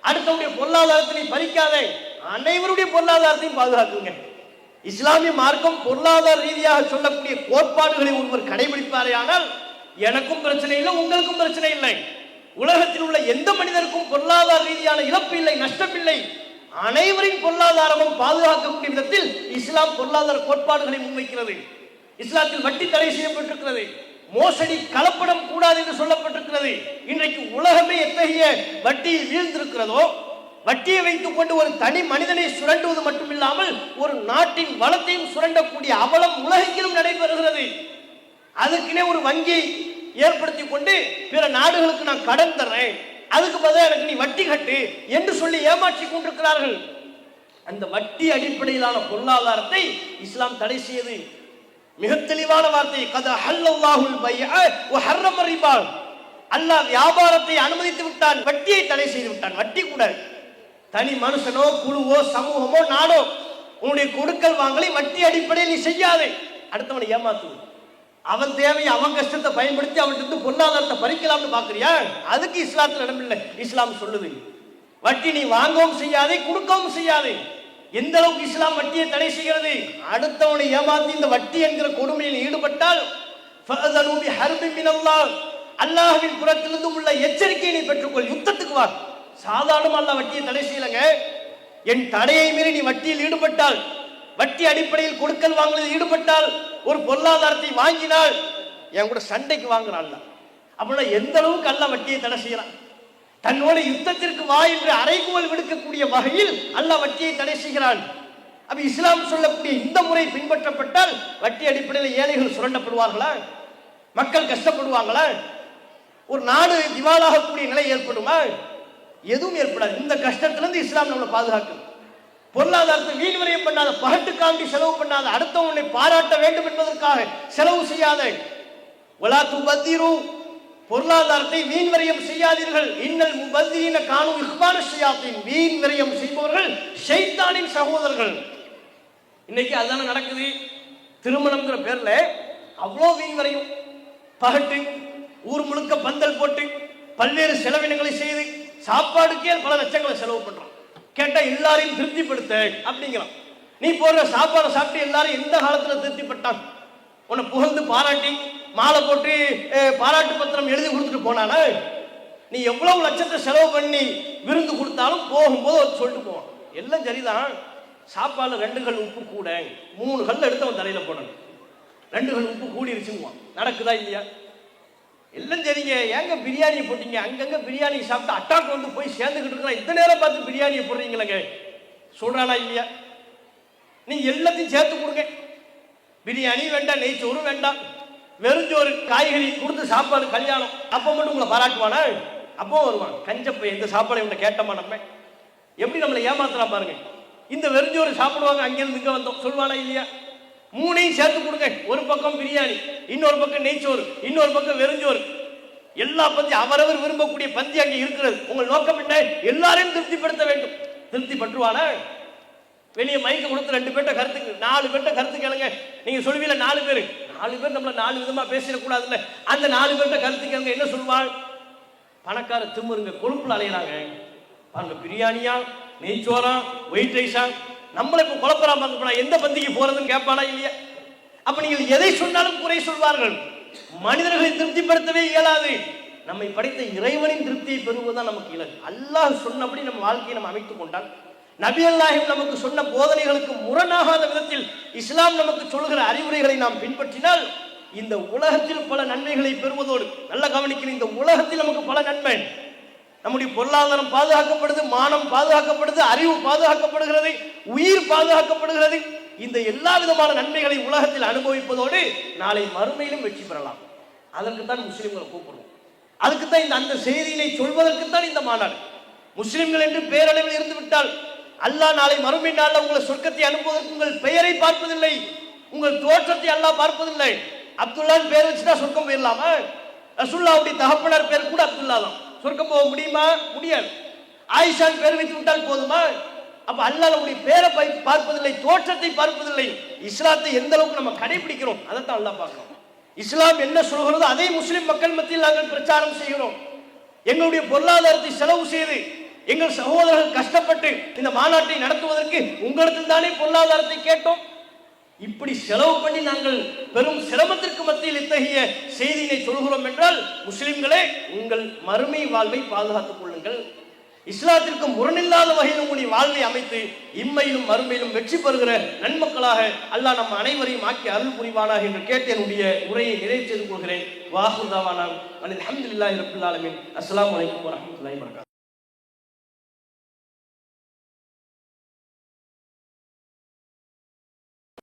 அடுத்தவனுடைய பொருளாதாரத்தை பறிக்காத, அனைவருடைய பொருளாதாரத்தையும் பாதுகாக்குங்க. இஸ்லாமிய மார்க்கம் பொருளாதார ரீதியாக சொல்லக்கூடிய கோட்பாடுகளை ஒருவர் கடைபிடிப்பாரே ஆனால் எனக்கும் பிரச்சனை இல்லை, உங்களுக்கும் பிரச்சனை இல்லை. உலகத்தில் உள்ள எந்த மனிதருக்கும் பொருளாதார ரீதியான இழப்பு இல்லை, நஷ்டம் இல்லை. அனைவரின் பொருளாதாரமும் பாதுகாக்கக்கூடிய விதத்தில் இஸ்லாம் பொருளாதார கோட்பாடுகளை முன்வைக்கிறது. இஸ்லாத்தில் வட்டி தடை செய்யப்பட்டிருக்கிறது, மோசடி கலப்படம் கூடாது என்று சொல்லப்பட்டிருக்கிறது. இன்றைக்கு உலகமே எத்தகைய வட்டியில் வீழ்ந்திருக்கிறதோ, வட்டியை வைத்துக் கொண்டு ஒரு தனி மனிதனை சுரண்டுவது மட்டுமில்லாமல் ஒரு நாட்டின் வளத்தையும் சுரண்டக்கூடிய அவலம் உலகெங்கிலும் நடைபெறுகிறது. அதுக்குன்னே ஒரு வங்கியை ஏற்படுத்தி கொண்டு பிற நாடுகளுக்கு நான் கடன் தர்றேன், அதுக்கு பதிலாக எனக்கு நீ வட்டி கட்டு என்று சொல்லி ஏமாற்றி கொண்டிருக்கிறார்கள். அந்த வட்டி அடிப்படையிலான பொருளாதாரத்தை இஸ்லாம் தடை செய்தது. மிக தெளிவான வார்த்தை, கத ஹல்லல்லாஹுல் பைஅ வ ஹர்ரம ரிபா. அல்லாஹ் வியாபாரத்தை அனுமதித்து விட்டான், வட்டியை தடை செய்து விட்டான். வட்டி கூட தனி மனுஷனோ குழுவோ சமூகமோ நாடோ உன்னுடைய கொடுக்கல் வாங்கலை வட்டி அடிப்படையில் நீ செய்யாதே. அடுத்தவனை ஏமாத்து, அவன் தேவையை அவன் கஷ்டத்தை பயன்படுத்தி அவன்கிட்ட பொருளாதாரத்தை பறிக்கலாம்னு பாக்குறியா? அதுக்கு இஸ்லாத்தில் இடமில்லை. இஸ்லாம் சொல்லுது வட்டி நீ வாங்கவும் செய்யாதே கொடுக்கவும் செய்யாதே. எந்த அளவுக்கு இஸ்லாம் வட்டியை தடை செய்கிறது? அடுத்தவனை ஏமாத்தி இந்த வட்டி என்கிற கொடுமையில் ஈடுபட்டால் அல்லாஹ்வின் புறத்திலிருந்து உள்ள எச்சரிக்கையை நீ பெற்றுக்கொள், யுத்தத்துக்கு வா. சாதாரண அல்லாஹ் வட்டியை தடை செய்யலங்க. என் தடையை மீறி நீ வட்டியில் ஈடுபட்டால், வட்டி அடிப்படையில் கொடுக்கல் வாங்கலில் ஈடுபட்டால், ஒரு பொருளாதாரத்தை வாங்கினால் என் கூட சண்டைக்கு வாங்குறான். அப்படின்னா எந்த அளவுக்கு அல்லாஹ் வட்டியை தடை செய்யறான்? தன்னோட யுத்தத்திற்கு வா என்று அறைகூவல் விடுக்கக்கூடிய வகையில் அல்லாஹ் வட்டியை தடை செய்கிறான். அப்ப இஸ்லாம் சொல்லக்கூடிய இந்த முறை பின்பற்றப்பட்டால் வட்டி அடிப்படையில் ஏழைகள் சுரண்டப்படுவார்களா? மக்கள் கஷ்டப்படுவாங்களா? ஒரு நாடு திவாலாகக்கூடிய நிலை ஏற்படுமா? எதுவும் ஏற்படாது. இந்த கஷ்டத்திலிருந்து இஸ்லாம் நம்மளை பாதுகாக்கும். பொருளாதாரத்தை வீண் விரயம் பண்ணாத, பகட்டுக்காண்டி செலவு பண்ணாத, அடுத்தவனை பாராட்ட வேண்டும் என்பதற்காக செலவு செய்யாத. வலா துபத்திரு, பொருளாதாரத்தை வீண் விரயம் செய்யாதீர்கள். இன்னல் முபத்திரீன கானு இஹ்வான ஷயாத்தீன், வீண் விரயம் செய்பவர்கள் ஷைத்தானின் சகோதரர்கள். இன்னைக்கு அதுதானே நடக்குது. திருமணம்ங்கிற பேர்ல அவ்வளோ வீண் விரயம், பகட்டு, ஊர் முழுக்க பந்தல் போட்டு பல்வேறு செலவினங்களை செய்து சாப்பாடுக்கே பல லட்சங்களை செலவு பண்றான். கேட்டா எல்லாரையும் திருப்திப்படுத்த அப்படிங்கிறான். நீ போடுற சாப்பாடை சாப்பிட்டு எல்லாரும் எந்த காலத்துல திருப்திப்பட்டான்? உன்னை புகழ்ந்து பாராட்டி மாலை போட்டு பாராட்டு பத்திரம் எழுதி கொடுத்துட்டு போனானா? நீ எவ்வளவு லட்சத்தை செலவு பண்ணி விருந்து கொடுத்தாலும் போகும்போது சொல்லிட்டு போவான், எல்லாம் சரிதான், சாப்பாடு 2 கல் உப்பு கூட, 3 கல் எடுத்து அவன் தலையில போடணும், 2 கல் உப்பு கூடிருச்சுங்குவான். நடக்குதா இல்லையா? எல்லாம் சரிங்க, ஏங்க பிரியாணியை போட்டீங்க? அங்கங்க பிரியாணி சாப்பிட்டு அட்டாக் வந்து போய் சேர்ந்துக்கிட்டு இருக்கலாம், இந்த நேரம் பார்த்து பிரியாணியை போடுறீங்களங்க, சொல்றானா இல்லையா? நீ எல்லாத்தையும் சேர்த்து கொடுங்க, பிரியாணி வேண்டாம், நெய்ச்சோறு வேண்டாம், வெறுஞ்சோறு காய்கறி கொடுத்து சாப்பாடு கல்யாணம், அப்போ மட்டும் உங்களை பாராட்டுவானா? அப்போ வருவான் கஞ்சப்ப, இந்த சாப்பாடை இவனை கேட்டோமா? நம்ம எப்படி நம்மளை ஏமாத்தலாம் பாருங்க. இந்த வெறுஞ்சோறு சாப்பிடுவாங்க, அங்கிருந்து இங்க வந்தோம் சொல்வானா இல்லையா? 3ஐயும் சேர்த்து கொடுங்க, ஒரு பக்கம் பிரியாணி, இன்னொரு பக்கம் நெய்ச்சோறு, இன்னொரு பக்கம் வெறுஞ்சோறு, எல்லா பந்தி அவரவர் விரும்பக்கூடிய பந்தி அங்கே இருக்கிறது. உங்கள் நோக்கம் என்ன? எல்லாரையும் திருப்திப்படுத்த வேண்டும். திருப்தி பற்றுவானா? வெளியே மைக்கு கொடுத்து 2 பேர்ட்ட கருத்துக்கு 4 பேர்ட்ட கருத்து கேளுங்க. நீங்க சொல்லுவீங்க 4 பேர் நம்மள 4 விதமா பேசிடக்கூடாதுல்ல. அந்த 4 பேர்ட்ட கருத்து கேளுங்க, என்ன சொல்வாள்? பணக்கார திமுருங்க கொழுப்புல அலையிறாங்க பாருங்க, பிரியாணியா நெய்ச்சோரா ஒயிட் ரைஸா, நம்மள இப்ப குழப்பறாம பார்க்க எந்த பந்திக்கு போறதுன்னு கேட்பானா இல்லையா? அப்ப நீங்கள் எதை சொன்னாலும் குறை சொல்வார்கள். மனிதர்களை திருப்திப்படுத்தவே இயலாது. நம்மை படைத்த இறைவனின் திருப்தியை பெறுவதுதான் நமக்கு இலக்கு. அல்லாஹ் சொன்னபடி நம்ம வாழ்க்கையை நம்ம அமைத்துக் கொண்டால், நபி அல்லாஹ் நமக்கு சொன்ன போதனைகளுக்கு முரணாகாத விதத்தில் இஸ்லாம் நமக்கு சொல்கிற அறிவுரைகளை நாம் பின்பற்றினால் இந்த உலகத்தில் பல நன்மைகளை பெறுவதோடு, நல்ல கவனிக்கிற, இந்த உலகத்தில் நமக்கு பல நன்மை. நம்முடைய பொருளாதாரம் பாதுகாக்கப்படுது, மானம் பாதுகாக்கப்படுது, அறிவு பாதுகாக்கப்படுகிறது, உயிர் பாதுகாக்கப்படுகிறது. இந்த எல்லா விதமான நன்மைகளை உலகத்தில் அனுபவிப்பதோடு நாளை மறுமையிலும் வெற்றி பெறலாம். அதற்குத்தான் முஸ்லிம்களை கூப்பிடுவோம். அதுக்குத்தான் இந்த அந்த செய்தியினை சொல்வதற்குத்தான் இந்த மாநாடு. முஸ்லிம்கள் என்று பேரளவில் இருந்து விட்டால் அல்லாஹ் நாளை மறுமை நாளில் உங்களை சொர்க்கத்தை அனுப்புவதற்கு உங்கள் பெயரை பார்ப்பதில்லை, உங்கள் தோற்றத்தை அல்லாஹ் பார்ப்பதில்லை. அப்துல்லான்னு பேர் வச்சுட்டா சொர்க்கம் போயிடலாமா? ரசூலுல்லாஹ்வுடைய தகப்பனார் பேர் கூட அப்துல்லா தான், சொர்க்கம் போக முடியுமா? முடியாது. ஆயிஷான் பேர் வைத்து விட்டால் போதுமா? அப்ப அல்லாஹ் நம்முடைய பேரை பார்ப்பதில்லை, தோற்றத்தை பார்ப்பதில்லை. இஸ்லாத்தை எந்த அளவுக்கு நம்ம கடைபிடிக்கிறோம் அதைத்தான் அல்லாஹ் பார்க்கிறோம். இஸ்லாம் என்ன சொல்கிறதோ அதை முஸ்லிம் மக்கள் மத்தியில் நாங்கள் பிரச்சாரம் செய்கிறோம். எங்களுடைய பொருளாதாரத்தை செலவு செய்து எங்கள் சகோதரர்கள் கஷ்டப்பட்டு இந்த மாநாட்டை நடத்துவதற்கு உங்களிடத்தில் தானே பொருளாதாரத்தை கேட்டோம். இப்படி செலவு பண்ணி நாங்கள் பெரும் சிரமத்திற்கு மத்தியில் இத்தகைய செய்தியை சொல்கிறோம் என்றால், முஸ்லிம்களே உங்கள் மறுமை வாழ்வை பாதுகாத்துக் கொள்ளுங்கள். இஸ்லாத்திற்கு முரணில்லாத வகையில் உங்களுடைய வாழ்வை அமைத்து இம்மையிலும் மறுமையிலும் வெற்றி பெறுகிற நன்மக்களாக அல்லாஹ் நம் அனைவரையும் ஆக்கி அருள் புரிவானாக என்று கேட்டு என்னுடைய உரையை நிறைவு செய்து கொள்கிறேன். வாஹுர் தாவானா அல்ஹம்துலில்லாஹி ரப்பில் ஆலமீன். அஸ்ஸலாமு அலைக்கும் வரஹ்மத்துல்லாஹி வபரகாத்துஹு.